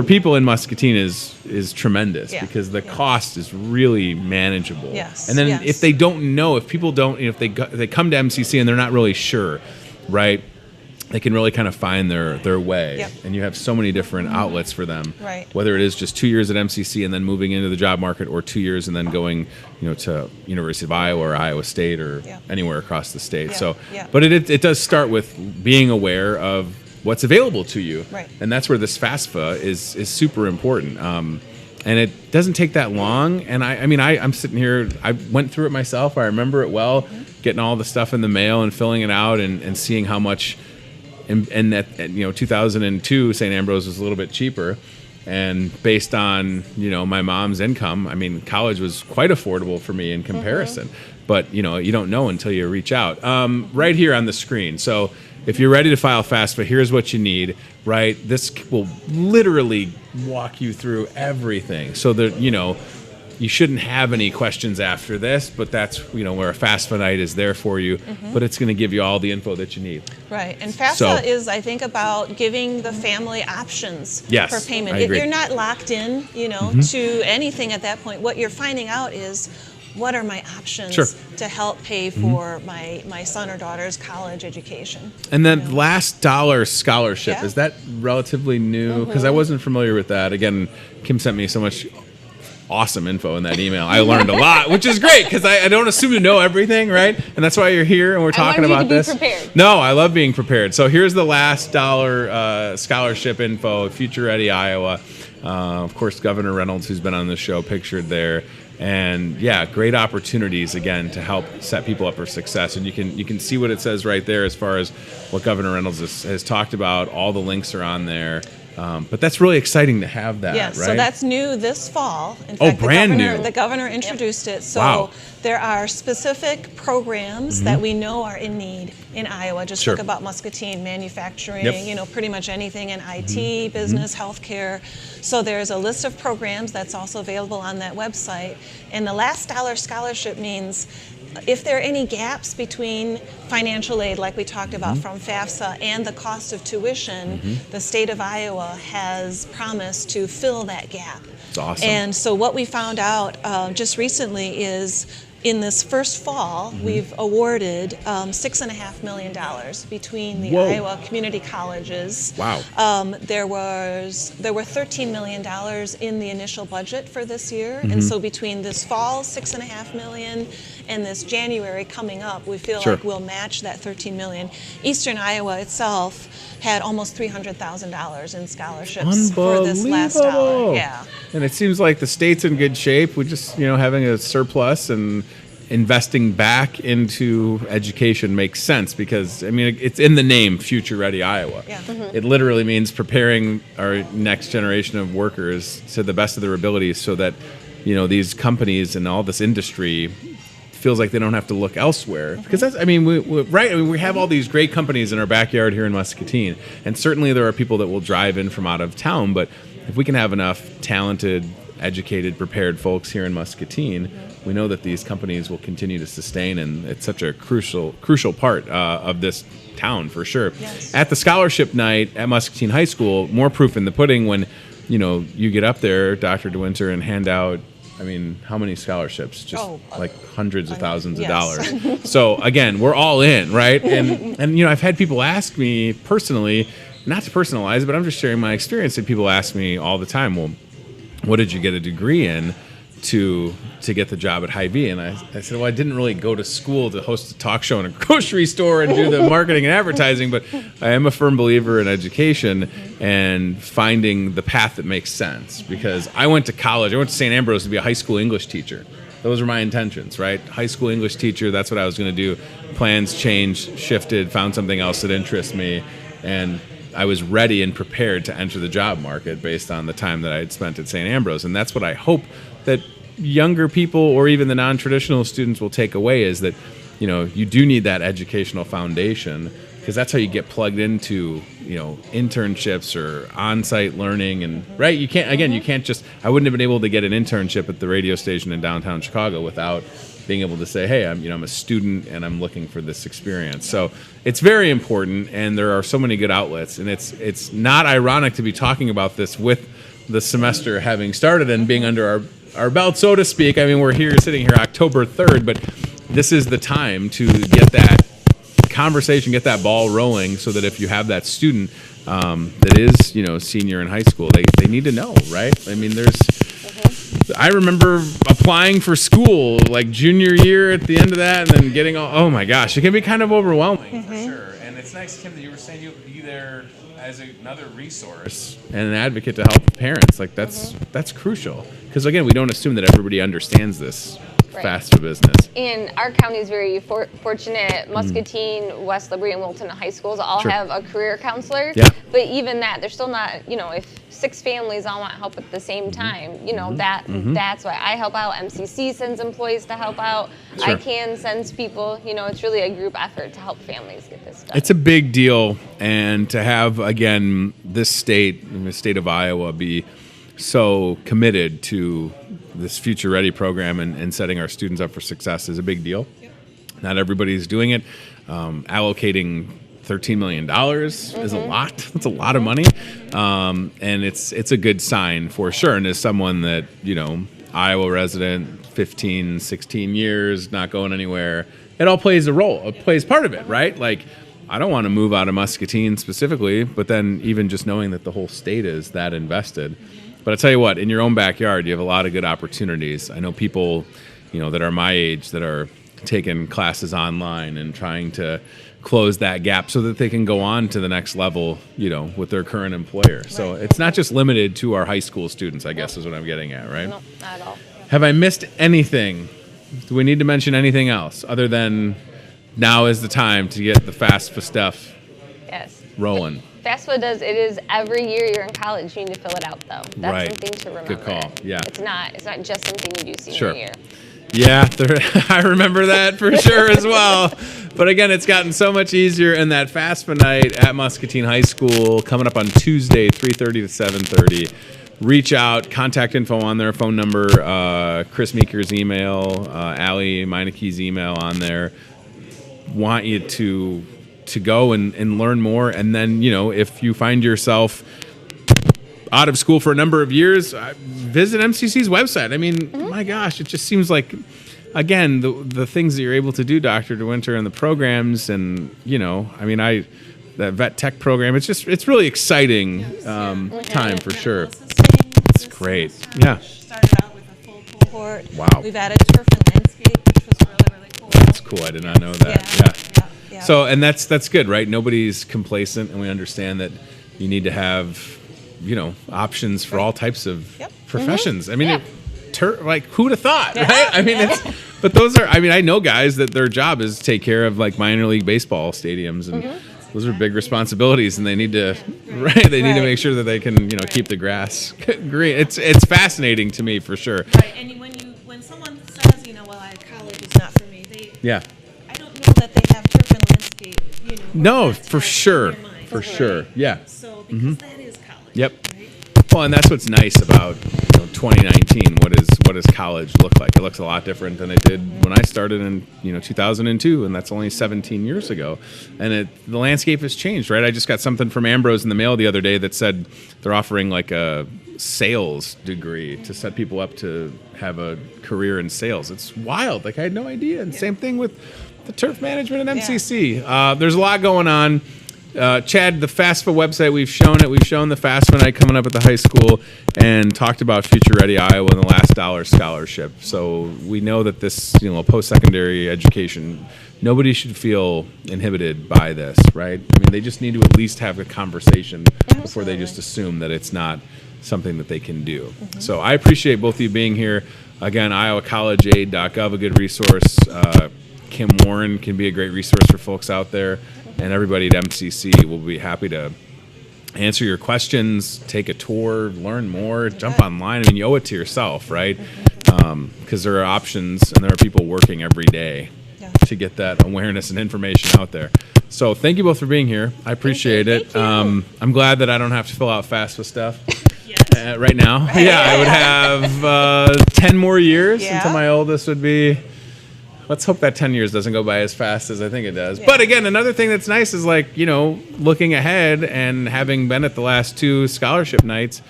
people in Muscatine is tremendous, because the cost is really manageable. Yes. And then if they don't know, if people don't, if they come to MCC and they're not really sure, right? They can really kind of find their way, and you have so many different outlets for them. Right. Whether it is just 2 years at MCC and then moving into the job market, or 2 years and then going, to University of Iowa or Iowa State or anywhere across the state. But it does start with being aware of what's available to you, and that's where this FAFSA is super important. And it doesn't take that long. And I'm sitting here. I went through it myself. I remember it well, getting all the stuff in the mail and filling it out and seeing how much and that 2002 St. Ambrose was a little bit cheaper. And based on, my mom's income, I mean, college was quite affordable for me in comparison. But, you don't know until you reach out. Right here on the screen. So if you're ready to file FAFSA, here's what you need, right? This will literally walk you through everything. So that, you shouldn't have any questions after this, but that's, where a FAFSA night is there for you. But it's going to give you all the info that you need. Right. And FAFSA is, I think, about giving the family options for payment. I agree. You're not locked in, to anything at that point. What you're finding out is, what are my options to help pay for my son or daughter's college education? And then last dollar scholarship, is that relatively new? Because I wasn't familiar with that. Again, Kim sent me so much awesome info in that email. I learned a lot, which is great because I don't assume to know everything, right? And that's why you're here and we're talking about this. I wanted you to be prepared. No, I love being prepared. So here's the last dollar scholarship info, Future Ready Iowa. Of course, Governor Reynolds, who's been on the show, pictured there. And yeah, great opportunities again to help set people up for success. And you can see what it says right there as far as what Governor Reynolds has talked about. All the links are on there. But that's really exciting to have that, right? So that's new this fall. In fact, brand new. The governor introduced it. So there are specific programs that we know are in need in Iowa. Just think about Muscatine, manufacturing, pretty much anything in IT, business, healthcare. So there's a list of programs that's also available on that website. And the last dollar scholarship means if there are any gaps between financial aid, like we talked about from FAFSA, and the cost of tuition, the state of Iowa has promised to fill that gap. That's awesome. And so what we found out just recently is in this first fall, we've awarded $6.5 million between the Iowa community colleges. Wow. There were $13 million in the initial budget for this year, and so between this fall $6.5 million and this January coming up, we feel like we'll match that $13 million. Eastern Iowa itself had almost $300,000 in scholarships for this last dollar. Yeah. And it seems like the state's in good shape. We just, having a surplus and investing back into education makes sense because, it's in the name, Future Ready Iowa. Yeah. It literally means preparing our next generation of workers to the best of their abilities so that, these companies and all this industry feels like they don't have to look elsewhere because that's we have all these great companies in our backyard here in Muscatine, and certainly there are people that will drive in from out of town, but if we can have enough talented, educated, prepared folks here in Muscatine, we know that these companies will continue to sustain, and it's such a crucial part of this town for sure. Yes. At the scholarship night at Muscatine High School, more proof in the pudding when you get up there, Dr. DeWinter, and hand out how many scholarships? Just like hundreds of thousands of dollars. So again, we're all in, right? And I've had people ask me personally, not to personalize, but I'm just sharing my experience. And people ask me all the time, well, what did you get a degree in to get the job at Hy-Vee? And I said, well, I didn't really go to school to host a talk show in a grocery store and do the marketing and advertising, but I am a firm believer in education and finding the path that makes sense. Because I went to college, I went to St. Ambrose to be a high school English teacher. Those were my intentions, right? High school English teacher, that's what I was going to do. Plans changed, shifted, found something else that interests me, and I was ready and prepared to enter the job market based on the time that I had spent at St. Ambrose. And that's what I hope that younger people or even the non-traditional students will take away is that, you do need that educational foundation because that's how you get plugged into, internships or on-site learning. And right, you can't just, I wouldn't have been able to get an internship at the radio station in downtown Chicago without being able to say, hey, I'm a student and I'm looking for this experience. So it's very important, and there are so many good outlets, and it's not ironic to be talking about this with the semester having started and being under our belt, so to speak. We're sitting here October 3rd, but this is the time to get that conversation, get that ball rolling, so that if you have that student that is, senior in high school, they need to know, right? I remember applying for school like junior year at the end of that, and then getting oh my gosh, it can be kind of overwhelming for sure. And it's nice, Kim, that you were saying you'll be there as another resource and an advocate to help parents. Like that's crucial because again, we don't assume that everybody understands this Right. FAFSA business. And our county is very fortunate. Muscatine, West Liberty, and Wilton High Schools all have a career counselor. Yeah. But even that, they're still not, if 6 families all want help at the same time, that's why I help out. MCC sends employees to help out. Sure. ICANN sends people. It's really a group effort to help families get this done. It's a big deal. And to have, again, this state, the state of Iowa, be so committed to this Future Ready program and setting our students up for success is a big deal. Yep. Not everybody's doing it. Allocating $13 million is a lot. That's a lot of money. And it's a good sign for sure. And as someone that, Iowa resident, 15, 16 years, not going anywhere, it all plays a role. It plays part of it, right? Like, I don't want to move out of Muscatine specifically, but then even just knowing that the whole state is that invested. But I tell you what, in your own backyard, you have a lot of good opportunities. I know people, that are my age that are taking classes online and trying to close that gap so that they can go on to the next level, with their current employer. So it's not just limited to our high school students, I guess is what I'm getting at, right? No, not at all. Have I missed anything? Do we need to mention anything else other than now is the time to get the FAFSA stuff rolling? FAFSA does, it is every year you're in college, you need to fill it out though. That's something to remember. Good call, yeah. It's not just something you do senior year. Yeah, I remember that for sure as well. But again, it's gotten so much easier. And that FAFSA night at Muscatine High School coming up on Tuesday, 3:30 to 7:30. Reach out, contact info on their phone number, Chris Meeker's email, Allie Meinecke's email on there. Want you to go and learn more. And then, if you find yourself out of school for a number of years, visit MCC's website. I mean, my gosh, it just seems like, again, the things that you're able to do, Dr. DeWinter, and the programs and, that vet tech program, it's really exciting time for sure. It's great. Yeah. Started out with a full cohort. Wow. We've added turf and landscape, which was really, really cool. That's cool. I did not know that. Yeah. So, and that's good, right? Nobody's complacent, and we understand that you need to have, options for all types of professions. I mean, who'd have thought, right? I mean, but those are, I know guys that their job is to take care of like minor league baseball stadiums, and those are big responsibilities, and they need to, They need to make sure that they can, keep the grass green. It's fascinating to me for sure. Right, and when someone says, college is not for me, I don't know that they have turf and landscape, No, for sure. For sure. Yeah. So, because that is college. Yep. Right? Well, and that's what's nice about 2019. What does college look like? It looks a lot different than it did when I started in 2002, and that's only 17 years ago. And the landscape has changed, right? I just got something from Ambrose in the mail the other day that said they're offering like a sales degree to set people up to have a career in sales. It's wild. Like I had no idea. And same thing with the turf management at MCC. There's a lot going on. Chad, the FAFSA website, we've shown it. We've shown the FAFSA night coming up at the high school and talked about Future Ready Iowa and the Last Dollar Scholarship. So we know that this, post-secondary education, nobody should feel inhibited by this, right? I mean, they just need to at least have a conversation before they just assume that it's not something that they can do. So I appreciate both of you being here. Again, iowacollegeaid.gov, a good resource. Kim Warren can be a great resource for folks out there. And everybody at MCC will be happy to answer your questions, take a tour, learn more, jump online. I mean, you owe it to yourself, right? Because there are options and there are people working every day to get that awareness and information out there. So thank you both for being here. I appreciate it. I'm glad that I don't have to fill out FAFSA stuff right now. I would have 10 more years until my oldest would be... Let's hope that 10 years doesn't go by as fast as I think it does. But again, another thing that's nice is looking ahead and having been at the last 2 scholarship nights,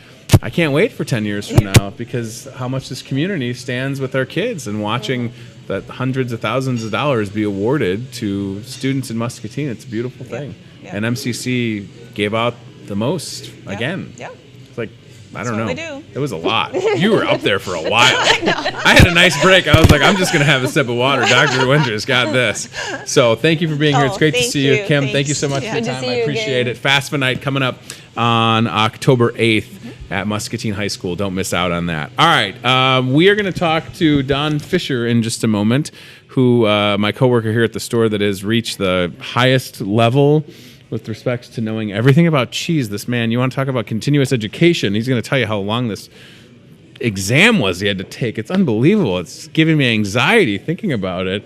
I can't wait for 10 years from now because how much this community stands with our kids and watching that hundreds of thousands of dollars be awarded to students in Muscatine. It's a beautiful thing. And MCC gave out the most again. It's like, I don't know. It was a lot. You were up there for a while. I had a nice break. I was like, I'm just going to have a sip of water. Dr. Winter's got this. So thank you for being here. It's great to see you. Kim, thank you so much for your time. I appreciate it. FAFSA night coming up on October 8th. at Muscatine High School. Don't miss out on that. All right, we are going to talk to Don Fisher in just a moment, who my coworker here at the store that has reached the highest level with respect to knowing everything about cheese. This man, you want to talk about continuous education, he's going to tell you how long this exam was he had to take. It's unbelievable. It's giving me anxiety thinking about it,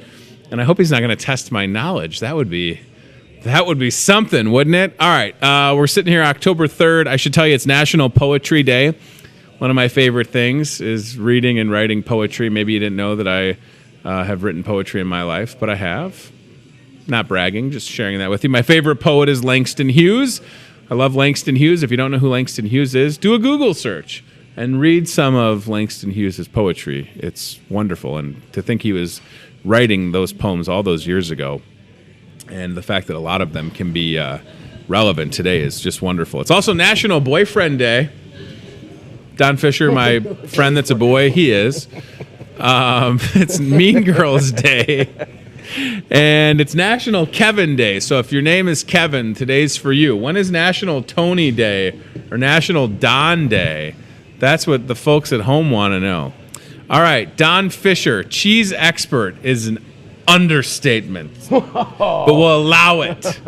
and I hope he's not going to test my knowledge. That would be something, wouldn't it? All right, we're sitting here October 3rd. I should tell you it's National Poetry Day. One of my favorite things is reading and writing poetry. Maybe you didn't know that I have written poetry in my life, but I have. Not bragging, just sharing that with you. My favorite poet is Langston Hughes. I love Langston Hughes. If you don't know who Langston Hughes is, do a Google search and read some of Langston Hughes' poetry. It's wonderful. And to think he was writing those poems all those years ago, and the fact that a lot of them can be relevant today is just wonderful. It's also National Boyfriend Day. Don Fisher, my friend that's a boy, he is. It's Mean Girls Day. And it's National Kevin Day. So if your name is Kevin, today's for you. When is National Tony Day or National Don Day? That's what the folks at home want to know. All right, Don Fisher, cheese expert, is an understatement, but we'll allow it.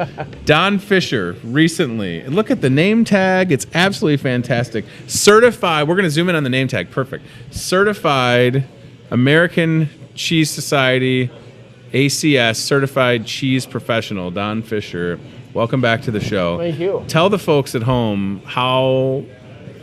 Don Fisher recently, look at the name tag. It's absolutely fantastic. Certified, we're going to zoom in on the name tag. Perfect. Certified American Cheese Society, ACS, Certified Cheese Professional, Don Fisher. Welcome back to the show. Thank you. Tell the folks at home how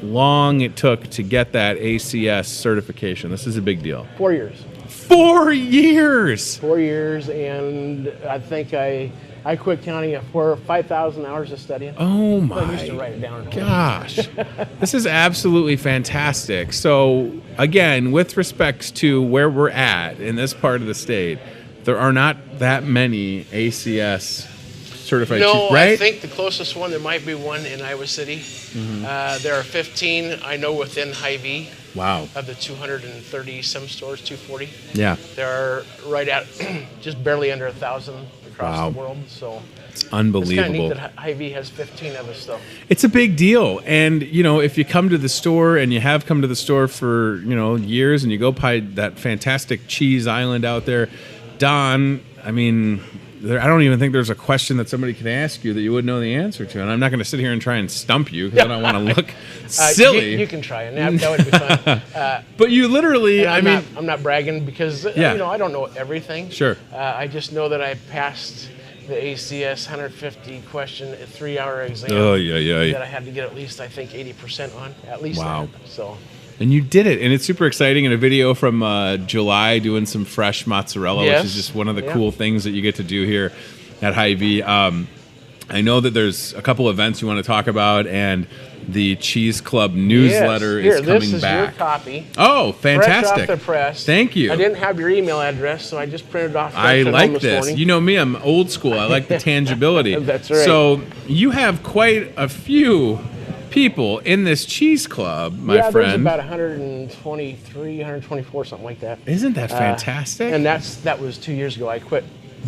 long it took to get that ACS certification. This is a big deal. 4 years. 4 years. 4 years, and I think I quit counting at 5,000 hours of studying. Oh my I used to write it down. Gosh. This is absolutely fantastic. So again, with respects to where we're at in this part of the state, there are not that many ACS certified cheese, right? I think the closest one, there might be one in Iowa City. Mm-hmm. There are 15, I know, within Hy-Vee. Wow. Of the 230 some stores, 240. Yeah. There are right at just barely under 1,000 across the world. So it's unbelievable. It's kind of neat that Hy-Vee has 15 of us, though. It's a big deal. And, you know, if you come to the store, and you have come to the store for, you know, years, and you go by that fantastic cheese island out there, Don, I mean, I don't even think there's a question that somebody can ask you that you wouldn't know the answer to. And I'm not going to sit here and try and stump you because I don't want to look silly. You can try, and that would be fun. But you literally, I'm not bragging because, you know, I don't know everything. Sure. I just know that I passed the ACS 150 question 3-hour exam. Oh, yeah. That I had to get at least, I think, 80% on. At least. Wow. That, so. And you did it, and it's super exciting. In a video from July, doing some fresh mozzarella, which is just one of the cool things that you get to do here at Hy-Vee. I know that there's a couple events you want to talk about, and the Cheese Club newsletter is coming this is back. Your copy. Oh, fantastic! Fresh off the press. Thank you. I didn't have your email address, so I just printed off. I like this. Morning. You know me; I'm old school. I like the tangibility. That's right. So you have quite a few people in this cheese club, my friend. There's about 123, 124, something like that. Isn't that fantastic? And that was 2 years ago. I quit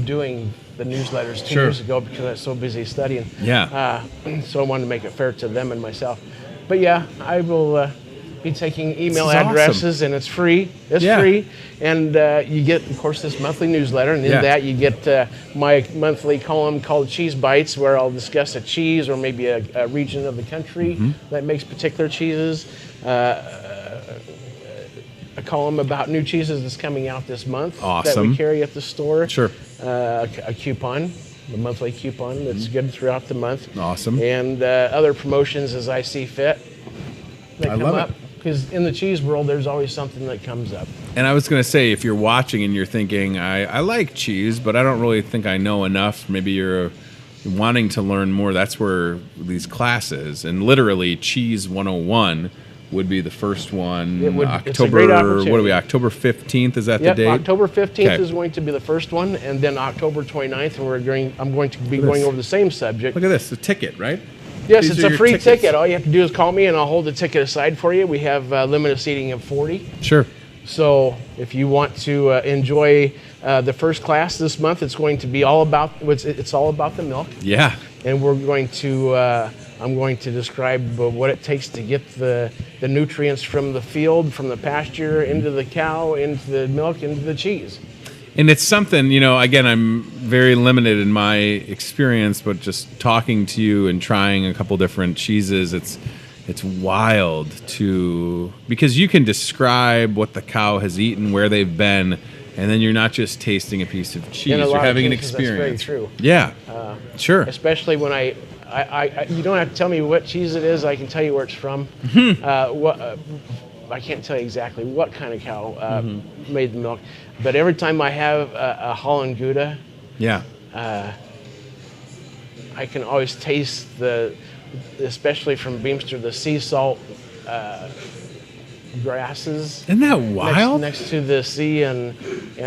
doing the newsletters 2 years ago because I was so busy studying. Yeah. So I wanted to make it fair to them and myself. But yeah, I will be taking email addresses, and it's free. It's free. And you get, of course, this monthly newsletter, and in that you get my monthly column called Cheese Bites, where I'll discuss a cheese or maybe a region of the country that makes particular cheeses. A column about new cheeses that's coming out this month that we carry at the store. Sure. A coupon, the monthly coupon that's good throughout the month. Awesome. And other promotions as I see fit that come up. Because in the cheese world, there's always something that comes up. And I was going to say, if you're watching and you're thinking, I like cheese, but I don't really think I know enough, maybe you're wanting to learn more, that's where these classes, and literally Cheese 101 would be the first one. It's a great opportunity. What are we, October 15th? Is that the date? October 15th is going to be the first one, and then October 29th, I'm going to be going over the same subject. Look at this, the ticket, right? Yes, it's a free ticket. All you have to do is call me, and I'll hold the ticket aside for you. We have limited seating of 40. Sure. So if you want to enjoy the first class this month, it's going to be all about the milk. Yeah. And we're going to I'm going to describe what it takes to get the nutrients from the field, from the pasture, into the cow, into the milk, into the cheese. And it's something, again, I'm very limited in my experience, but just talking to you and trying a couple different cheeses, it's wild because you can describe what the cow has eaten, where they've been, and then you're not just tasting a piece of cheese, you're having an experience. That's very true. Yeah, sure. Especially when I you don't have to tell me what cheese it is. I can tell you where it's from. I can't tell you exactly what kind of cow made the milk, but every time I have a Holland Gouda, I can always taste especially from Beemster, the sea salt grasses. Isn't that wild? Next to the sea, and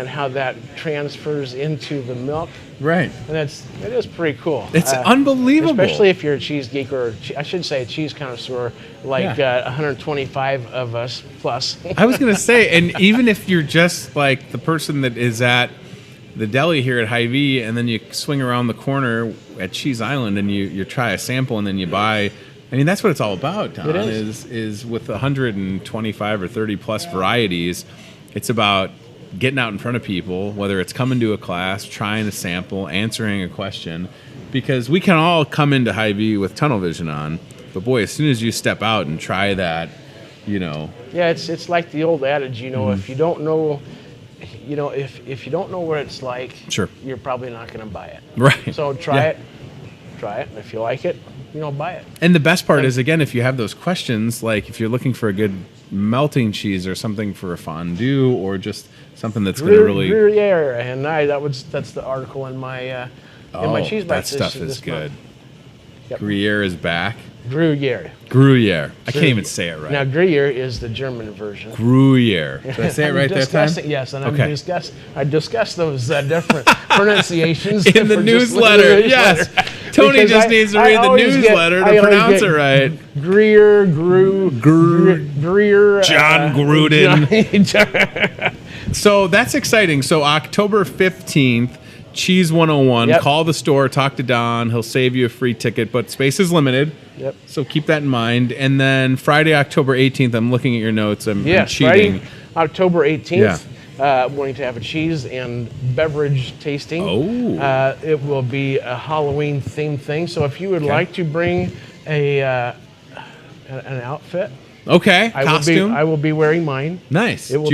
how that transfers into the milk. Right. And it is pretty cool. It's unbelievable. Especially if you're a cheese geek, or I should say a cheese connoisseur, like 125 of us plus. I was going to say, and even if you're just like the person that is at the deli here at Hy-Vee, and then you swing around the corner at Cheese Island and you try a sample and then you buy. I mean, that's what it's all about, Don. It is with 125 or 30 plus varieties. It's about getting out in front of people, whether it's coming to a class, trying a sample, answering a question, because we can all come into Hy-Vee with tunnel vision on, but boy, as soon as you step out and try that, Yeah, it's like the old adage, if you don't know, if you don't know what it's like, sure, you're probably not going to buy it. Right. So try it, and if you like it, buy it. And the best part is, again, if you have those questions, like if you're looking for a good melting cheese or something for a fondue, or just something that's going to really Gruyere, and that's the article in my cheese bites. That stuff is good. Yep. Gruyere is back. Gruyere. I can't even say it right. Now, Gruyere is the German version. Gruyere. Did I say it right that time? Yes, and I discussed those different pronunciations in the newsletter. Yes. Tony just needs to read the newsletter to pronounce it right. Gruyere, John Gruden. So that's exciting. So October 15th, Cheese 101. Yep. Call the store, talk to Don. He'll save you a free ticket, but space is limited. Yep. So keep that in mind. And then Friday, October 18th, I'm looking at your notes. I'm cheating. Friday, October 18th. Going to have a cheese and beverage tasting. Oh. It will be a Halloween themed thing. So if you would like to bring an outfit, costume. I will be wearing mine. Nice. It will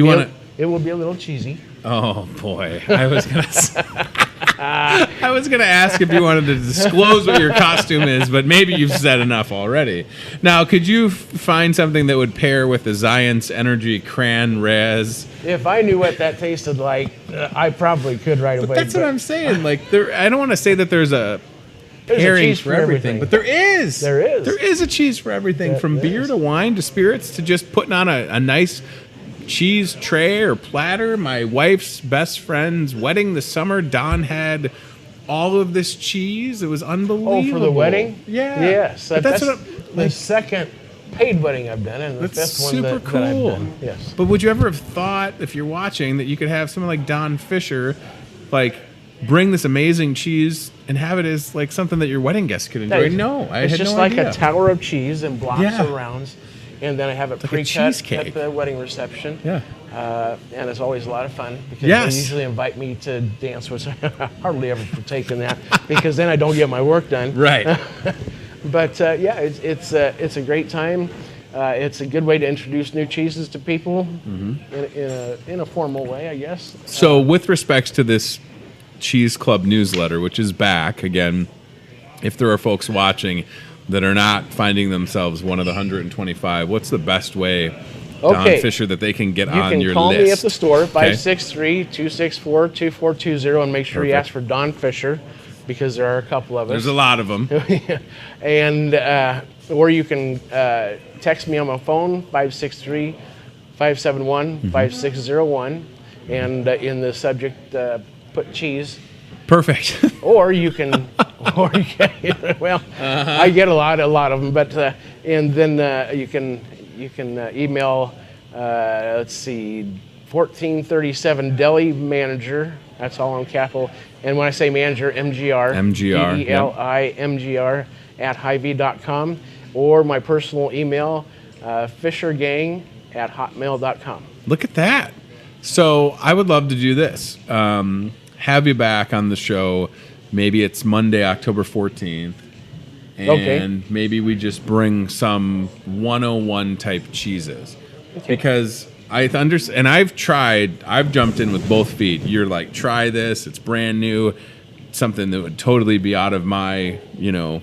be a little cheesy. Oh boy, I was gonna ask if you wanted to disclose what your costume is, but maybe you've said enough already. Now, could you find something that would pair with the Zions Energy Cran Raz? If I knew what that tasted like, I probably could right away. That's what I'm saying. Like, I don't want to say that there's a pairing for everything, but there is. There is a cheese for everything, from beer to wine to spirits to just putting on a nice cheese tray or platter. My wife's best friend's wedding this summer, Don had all of this cheese. It was unbelievable. Oh, for the wedding? Yeah. Yes. That's the second paid wedding I've done, and the fifth one that I've done. Yes. But would you ever have thought, if you're watching, that you could have someone like Don Fisher, bring this amazing cheese and have it as something that your wedding guests could enjoy? No, I had no idea. It's just like a tower of cheese and blocks of rounds. And then I have it pre-cut at the wedding reception. Yeah. And it's always a lot of fun because they usually invite me to dance, which I hardly ever partake in that because then I don't get my work done. Right. But it's a great time. It's a good way to introduce new cheeses to people in a formal way, I guess. So with respects to this Cheese Club newsletter, which is back again, if there are folks watching that are not finding themselves one of the 125, what's the best way, Don Fisher, that they can get on your list? You can call me at the store, 563-264-2420, and make sure you ask for Don Fisher, because there are a couple of us. There's a lot of them. And or you can text me on my phone, 563-571-5601, and in the subject, put cheese. Perfect. Or you can, I get a lot of them, but and then you can email. Let's see, 1437 Deli Manager. That's all on capital. And when I say manager, MGR. MGR. DELI MGR Hy-Vee.com, or my personal email, fishergang@hotmail.com. Look at that. So I would love to do this. Have you back on the show. Maybe it's Monday, October 14th. And maybe we just bring some 101 type cheeses. Okay. Because I understand, and I've jumped in with both feet. You're like, try this, it's brand new, something that would totally be out of my, I don't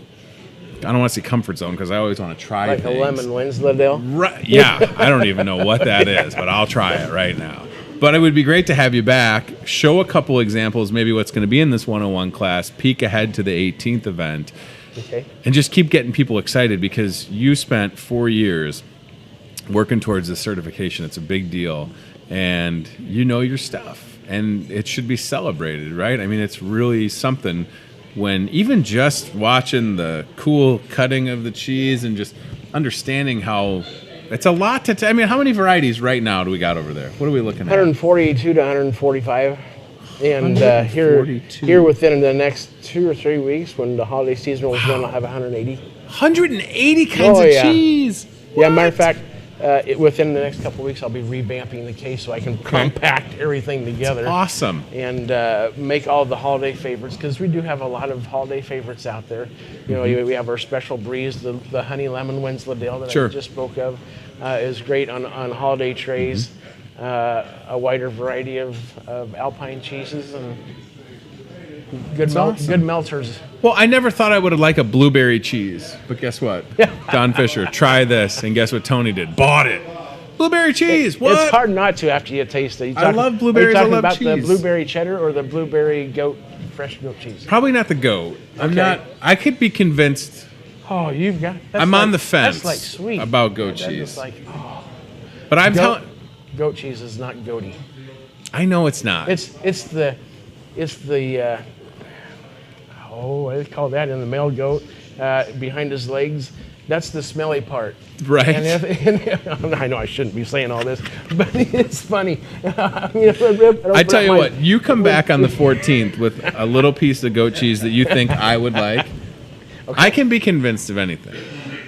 want to say comfort zone because I always want to try things. Like a lemon Wensleydale? Right, yeah, I don't even know what that is, but I'll try it right now. But it would be great to have you back, show a couple examples, maybe what's going to be in this 101 class, peek ahead to the 18th event. Okay. And just keep getting people excited because you spent 4 years working towards this certification. It's a big deal. And you know your stuff. And it should be celebrated, right? I mean, it's really something when even just watching the cool cutting of the cheese and just understanding how it's a lot to I mean, how many varieties right now do we got over there? What are we looking at? 142 to 145. And here within the next 2 or 3 weeks, when the holiday season rolls around, I'll have 180. 180 kinds of cheese. Yeah, matter of fact, within the next couple of weeks, I'll be revamping the case so I can compact everything together. That's awesome. And make all the holiday favorites, because we do have a lot of holiday favorites out there. We have our special breeze, the honey lemon Wensleydale that I just spoke of, is great on holiday trays. A wider variety of Alpine cheeses and good melters. Well, I never thought I would have liked a blueberry cheese, but guess what? Don Fisher, try this, and guess what Tony did? Bought it. Blueberry cheese. What? It's hard not to after you taste it. I love blueberries. I love cheese. Are you talking about the blueberry cheddar or the blueberry fresh goat cheese? Probably not the goat. I could be convinced. Oh, you've got. I'm on the fence. That's like sweet about goat cheese. But I'm telling. Goat cheese is not goaty. I know it's not. It's the what do they call that in the male goat behind his legs? That's the smelly part. Right. And I know I shouldn't be saying all this, but it's funny. I tell you what, you come back on the 14th with a little piece of goat cheese that you think I would like. Okay. I can be convinced of anything.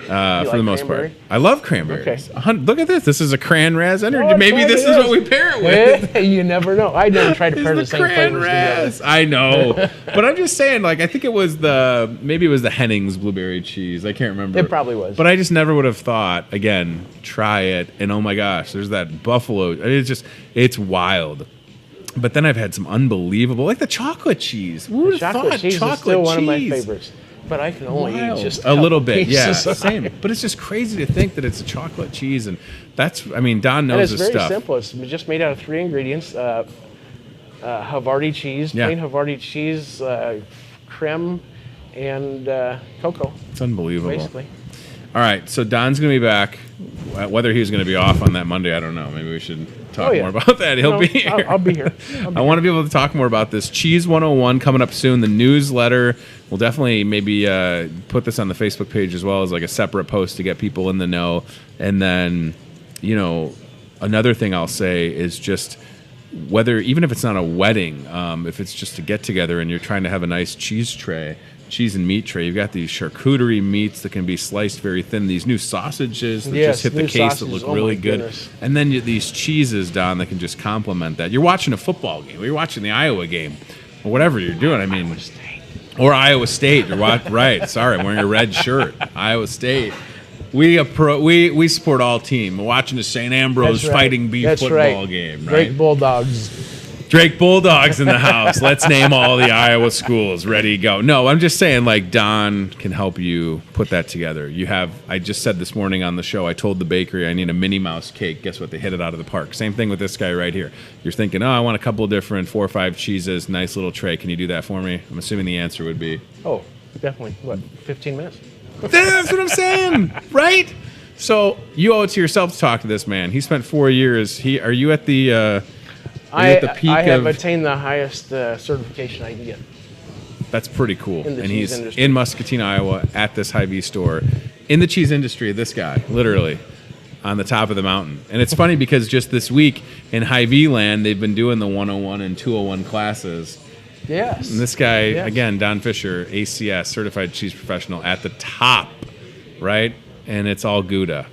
For the most part. I love cranberries. Okay. Look at this. This is a cran raz energy. Maybe this is what we pair it with. You never know. I never tried to pair the same flavors together. I know. But I'm just saying, I think it was maybe it was the Henning's blueberry cheese. I can't remember. It probably was. But I just never would have thought, again, try it. And oh my gosh, there's that buffalo. It's wild. But then I've had some unbelievable, like the chocolate cheese. Who would have thought cheese is still one of my favorites. But I can only eat just a little bit, same. But it's just crazy to think that it's a chocolate cheese, and Don knows his stuff. It's very simple. It's just made out of 3 ingredients: Havarti cheese, plain Havarti cheese, creme, and cocoa. It's unbelievable. Basically. All right, so Don's going to be back. Whether he's going to be off on that Monday, I don't know. Maybe we should talk more about that. He'll be here. I'll be here. I want to be able to talk more about this. Cheese 101 coming up soon. The newsletter. We'll definitely maybe put this on the Facebook page as well as like a separate post to get people in the know. And then, another thing I'll say is just even if it's not a wedding, if it's just a get-together and you're trying to have a nice cheese and meat tray. You've got these charcuterie meats that can be sliced very thin. These new sausages that just hit the case that look really good. Goodness. And then these cheeses, Don, that can just complement that. You're watching a football game. Or you're watching the Iowa game. Or whatever you're doing. Or Iowa State. You're right. Sorry, I'm wearing a red shirt. Iowa State. We support all team. We're watching the St. Ambrose Fighting Beef football game. Right? Drake Bulldogs in the house. Let's name all the Iowa schools. Ready, go. No, I'm just saying, Don can help you put that together. I just said this morning on the show, I told the bakery I need a Minnie Mouse cake. Guess what? They hit it out of the park. Same thing with this guy right here. You're thinking, I want a couple of different 4 or 5 cheeses, nice little tray. Can you do that for me? I'm assuming the answer would be... Oh, definitely. 15 minutes? That's what I'm saying, right? So you owe it to yourself to talk to this man. He spent 4 years. Are you at the... I have attained the highest certification I can get. That's pretty cool. And he's industry. In Muscatine, Iowa, at this Hy-Vee store. In the cheese industry, this guy, literally, on the top of the mountain. And it's funny because just this week in Hy-Vee land, they've been doing the 101 and 201 classes. Yes. And this guy, again, Don Fisher, ACS, Certified Cheese Professional, at the top, right? And it's all Gouda.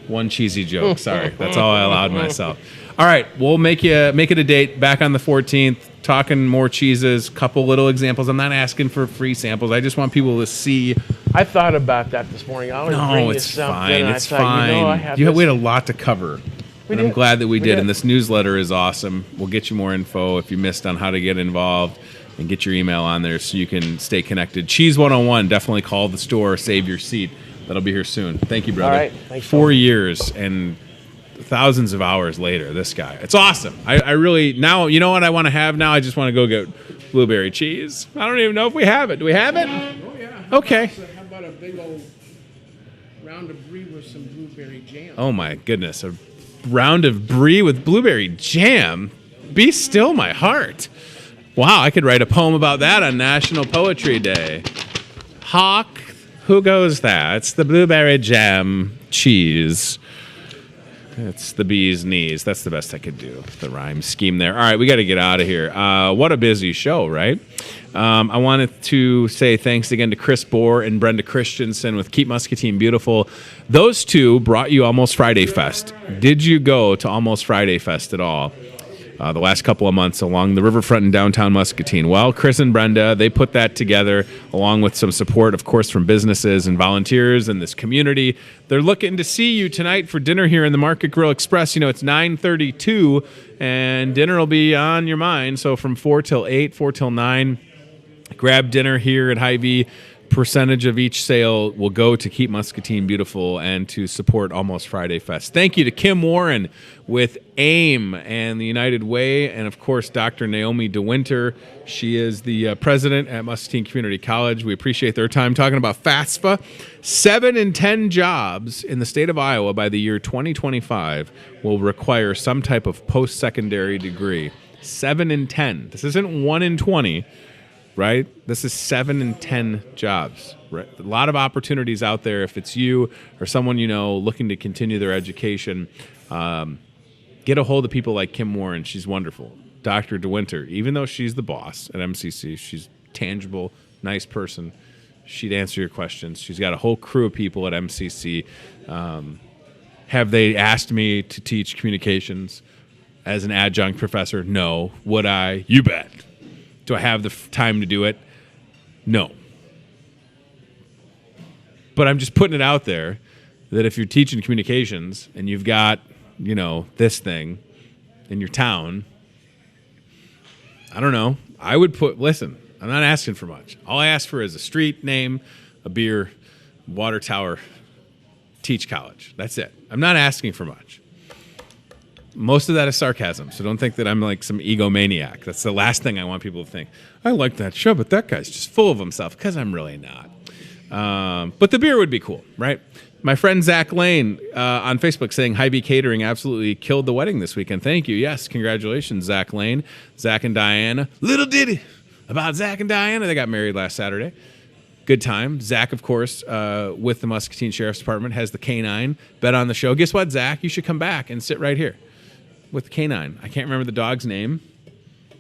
One cheesy joke. Sorry. That's all I allowed myself. All right. We'll make it a date back on the 14th, talking more cheeses, couple little examples. I'm not asking for free samples. I just want people to see. I thought about that this morning. No, it's fine. It's fine. We had a lot to cover. And I'm glad that we did. And this newsletter is awesome. We'll get you more info if you missed on how to get involved, and get your email on there so you can stay connected. Cheese 101, definitely call the store, save your seat. That'll be here soon. Thank you, brother. All right. Thanks, 4 years and thousands of hours later, this guy. It's awesome. I really, now, you know what I want to have now? I just want to go get blueberry cheese. I don't even know if we have it. Do we have it? Oh, yeah. Okay. How about a big old round of brie with some blueberry jam? Oh, my goodness. A round of brie with blueberry jam? Be still my heart. Wow, I could write a poem about that on National Poetry Day. Hawk, who goes that? It's the blueberry jam cheese. It's the bee's knees. That's the best I could do. The rhyme scheme there. All right, we got to get out of here. What a busy show, right? I wanted to say thanks again to Chris Bohr and Brenda Christensen with Keep Muscatine Beautiful. Those two brought you Almost Friday Fest. Did you go to Almost Friday Fest at all? The last couple of months along the riverfront in downtown Muscatine. Well, Chris and Brenda, they put that together along with some support, of course, from businesses and volunteers in this community. They're looking to see you tonight for dinner here in the Market Grill Express. You know, it's 9:32, and dinner will be on your mind. So from 4 till 8, 4 till 9, grab dinner here at Hy-Vee. Percentage of each sale will go to Keep Muscatine Beautiful and to support Almost Friday Fest. Thank you to Kim Warren with AIM and the United Way, and of course Dr. Naomi DeWinter. She is the president at Muscatine Community College. We appreciate their time talking about FAFSA. 7 in 10 jobs in the state of Iowa by the year 2025 will require some type of post-secondary degree. 7 in 10. This isn't 1 in 20. Right? This is 7 in 10 jobs. Right? A lot of opportunities out there. If it's you or someone you know looking to continue their education, get a hold of people like Kim Warren. She's wonderful. Dr. DeWinter, even though she's the boss at MCC, she's tangible, nice person. She'd answer your questions. She's got a whole crew of people at MCC. Have they asked me to teach communications as an adjunct professor? No. Would I? You bet. Do I have the time to do it? No. But I'm just putting it out there that if you're teaching communications and you've got, you know, this thing in your town, I don't know. I would listen, I'm not asking for much. All I ask for is a street name, a beer, water tower, teach college. That's it. I'm not asking for much. Most of that is sarcasm, so don't think that I'm like some egomaniac. That's the last thing I want people to think. I like that show, but that guy's just full of himself, because I'm really not. But the beer would be cool, right? My friend Zach Lane on Facebook saying Hy-Vee Catering absolutely killed the wedding this weekend. Thank you. Yes, congratulations, Zach Lane. Zach and Diana. Little ditty about Zach and Diana. They got married last Saturday. Good time. Zach, of course, with the Muscatine Sheriff's Department, has the K9. Bet on the show. Guess what, Zach? You should come back and sit right here with the K9. I can't remember the dog's name.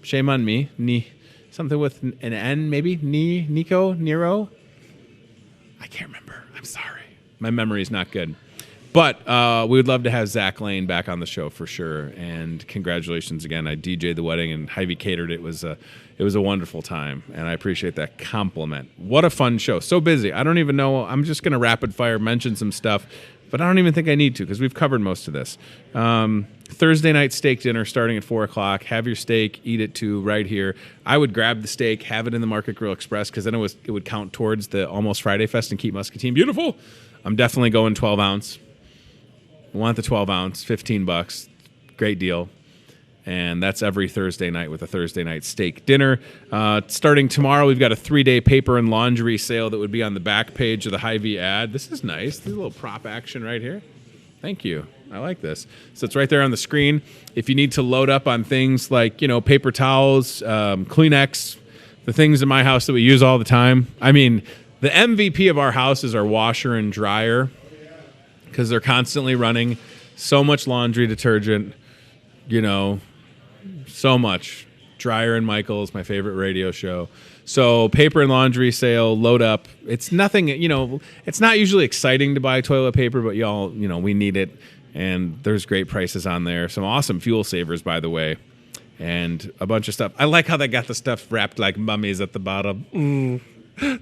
Shame on me. Something with an N, maybe? Nico? Nero? I can't remember. I'm sorry. My memory is not good. But we would love to have Zach Lane back on the show for sure. And congratulations again. I DJ'd the wedding and Hy-Vee catered. It was a wonderful time, and I appreciate that compliment. What a fun show. So busy. I don't even know. I'm just going to rapid fire mention some stuff, but I don't even think I need to because we've covered most of this. Thursday night steak dinner starting at 4 o'clock. Have your steak, eat it too right here. I would grab the steak, have it in the Market Grill Express because then it would count towards the Almost Friday Fest and Keep Muscatine Beautiful. I'm definitely going 12 ounce. I want the 12 ounce, $15. Great deal. And that's every Thursday night with a Thursday night steak dinner. Starting tomorrow, we've got a 3-day paper and laundry sale that would be on the back page of the Hy-Vee ad. This is nice. There's a little prop action right here. Thank you. I like this. So it's right there on the screen. If you need to load up on things like, you know, paper towels, Kleenex, the things in my house that we use all the time. I mean, the MVP of our house is our washer and dryer because they're constantly running so much laundry detergent, you know, so much. Dryer and Michaels, my favorite radio show. So paper and laundry sale, load up. It's nothing, it's not usually exciting to buy toilet paper, but y'all, we need it. And there's great prices on there. Some awesome fuel savers, by the way. And a bunch of stuff. I like how they got the stuff wrapped like mummies at the bottom.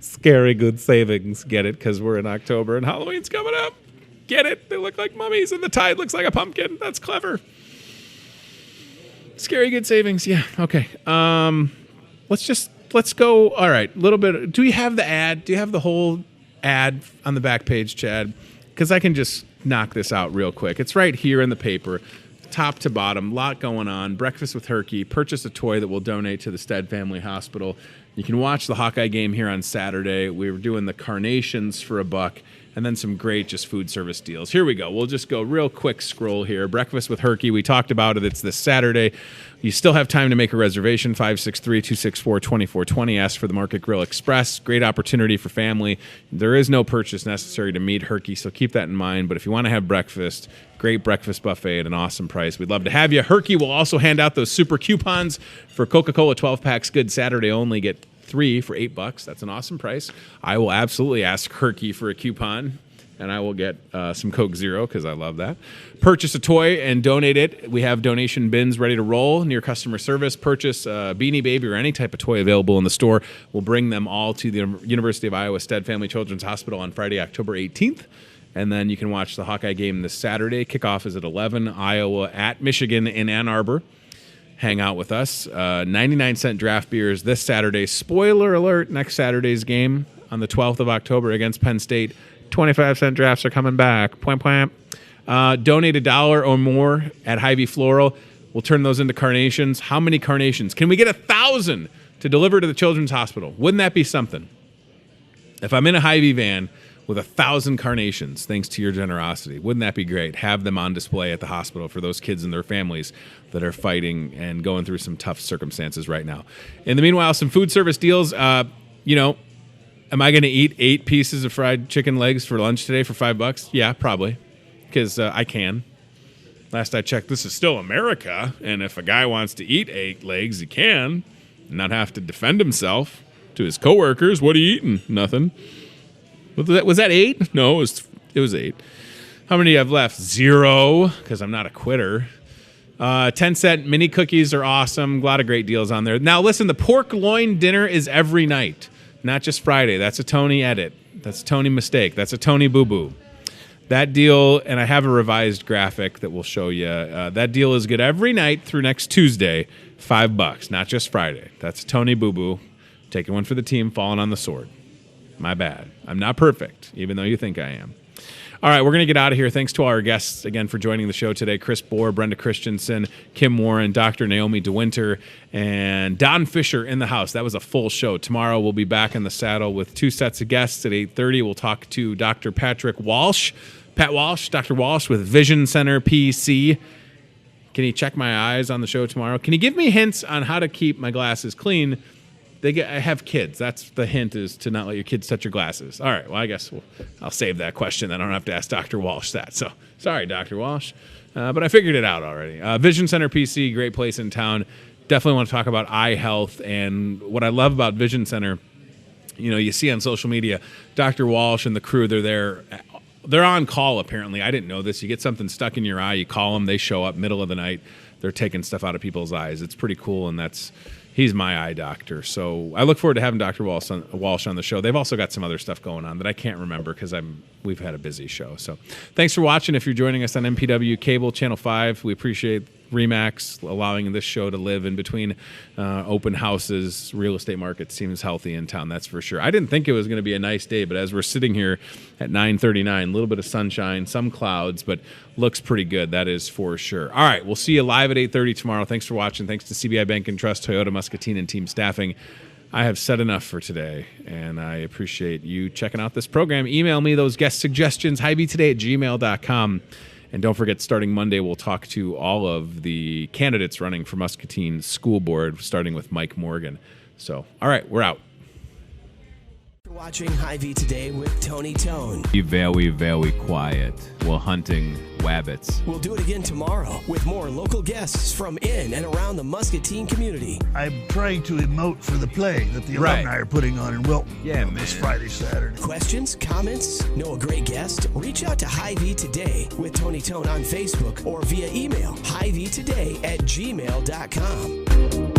Scary good savings. Get it? Because we're in October and Halloween's coming up. Get it? They look like mummies and the tide looks like a pumpkin. That's clever. Scary good savings. Yeah. Okay. Let's go. All right. A little bit. Do we have the ad? Do you have the whole ad on the back page, Chad? Because I can just knock this out real quick. It's right here in the paper, top to bottom, lot going on. Breakfast with Herky. Purchase a toy that we'll donate to the Stead Family Hospital. You can watch the Hawkeye game here on Saturday. We were doing the carnations for $1, and then some great just food service deals. Here we go. We'll just go real quick scroll here. Breakfast with Herky. We talked about it. It's this Saturday. You still have time to make a reservation, 563-264-2420. Ask for the Market Grill Express. Great opportunity for family. There is no purchase necessary to meet Herky, so keep that in mind. But if you want to have breakfast, great breakfast buffet at an awesome price. We'd love to have you. Herky will also hand out those super coupons for Coca-Cola 12-packs. Good Saturday only. Get 3 for $8. That's an awesome price. I will absolutely ask Herky for a coupon, and I will get some Coke Zero because I love that. Purchase a toy and donate it. We have donation bins ready to roll near customer service. Purchase a Beanie Baby or any type of toy available in the store. We'll bring them all to the University of Iowa Stead Family Children's Hospital on Friday, October 18th. And then you can watch the Hawkeye game this Saturday. Kickoff is at 11, Iowa at Michigan in Ann Arbor. Hang out with us. 99-cent draft beers this Saturday. Spoiler alert, next Saturday's game on the 12th of October against Penn State. 25-cent drafts are coming back. Point, point. Donate $1 or more at Hy-Vee Floral. We'll turn those into carnations. How many carnations? Can we get 1,000 to deliver to the Children's Hospital? Wouldn't that be something? If I'm in a Hy-Vee van with 1,000 carnations, thanks to your generosity, wouldn't that be great? Have them on display at the hospital for those kids and their families that are fighting and going through some tough circumstances right now. In the meanwhile, some food service deals. Am I going to eat 8 pieces of fried chicken legs for lunch today for $5? Yeah, probably, because I can. Last I checked, this is still America, and if a guy wants to eat 8 legs, he can, and not have to defend himself to his coworkers. What are you eating? Nothing. Was that 8? No, it was 8. How many do you have left? 0, because I'm not a quitter. 10-cent mini cookies are awesome. A lot of great deals on there. Now, listen, the pork loin dinner is every night, not just Friday. That's a Tony edit. That's a Tony mistake. That's a Tony boo-boo. That deal, and I have a revised graphic that will show you. That deal is good every night through next Tuesday, $5, not just Friday. That's a Tony boo-boo. Taking one for the team, falling on the sword. My bad. I'm not perfect, even though you think I am. All right, we're going to get out of here. Thanks to all our guests, again, for joining the show today. Chris Bohr, Brenda Christensen, Kim Warren, Dr. Naomi DeWinter, and Don Fisher in the house. That was a full show. Tomorrow we'll be back in the saddle with 2 sets of guests at 8:30. We'll talk to Dr. Patrick Walsh, Pat Walsh, Dr. Walsh with Vision Center PC. Can he check my eyes on the show tomorrow? Can he give me hints on how to keep my glasses clean? I have kids. That's the hint, is to not let your kids touch your glasses. All right. Well, I guess I'll save that question. I don't have to ask Dr. Walsh that. So sorry, Dr. Walsh. But I figured it out already. Vision Center PC, great place in town. Definitely want to talk about eye health. And what I love about Vision Center, you see on social media, Dr. Walsh and the crew, they're there. They're on call, apparently. I didn't know this. You get something stuck in your eye, you call them, they show up middle of the night. They're taking stuff out of people's eyes. It's pretty cool, and he's my eye doctor. So I look forward to having Dr. Walsh on the show. They've also got some other stuff going on that I can't remember because we've had a busy show. So thanks for watching. If you're joining us on MPW Cable Channel 5, we appreciate RE/MAX allowing this show to live in between open houses. Real estate market seems healthy in town, that's for sure. I didn't think it was going to be a nice day, but as we're sitting here at 9:39, a little bit of sunshine, some clouds, but looks pretty good, that is for sure. All right, we'll see you live at 8:30 tomorrow. Thanks for watching. Thanks to CBI Bank and Trust, Toyota, Muscatine, and team staffing. I have said enough for today, and I appreciate you checking out this program. Email me those guest suggestions, hyveetoday@gmail.com. And don't forget, starting Monday, we'll talk to all of the candidates running for Muscatine School Board, starting with Mike Morgan. So, all right, we're out. Watching Hy-Vee Today with Tony Tone. Be very, very quiet while hunting rabbits. We'll do it again tomorrow with more local guests from in and around the Muscatine community. I'm trying to emote for the play that the alumni are putting on in Wilton. Yeah, man. This Friday, Saturday. Questions, comments, know a great guest? Reach out to Hy-Vee Today with Tony Tone on Facebook or via email, hyveetoday@gmail.com.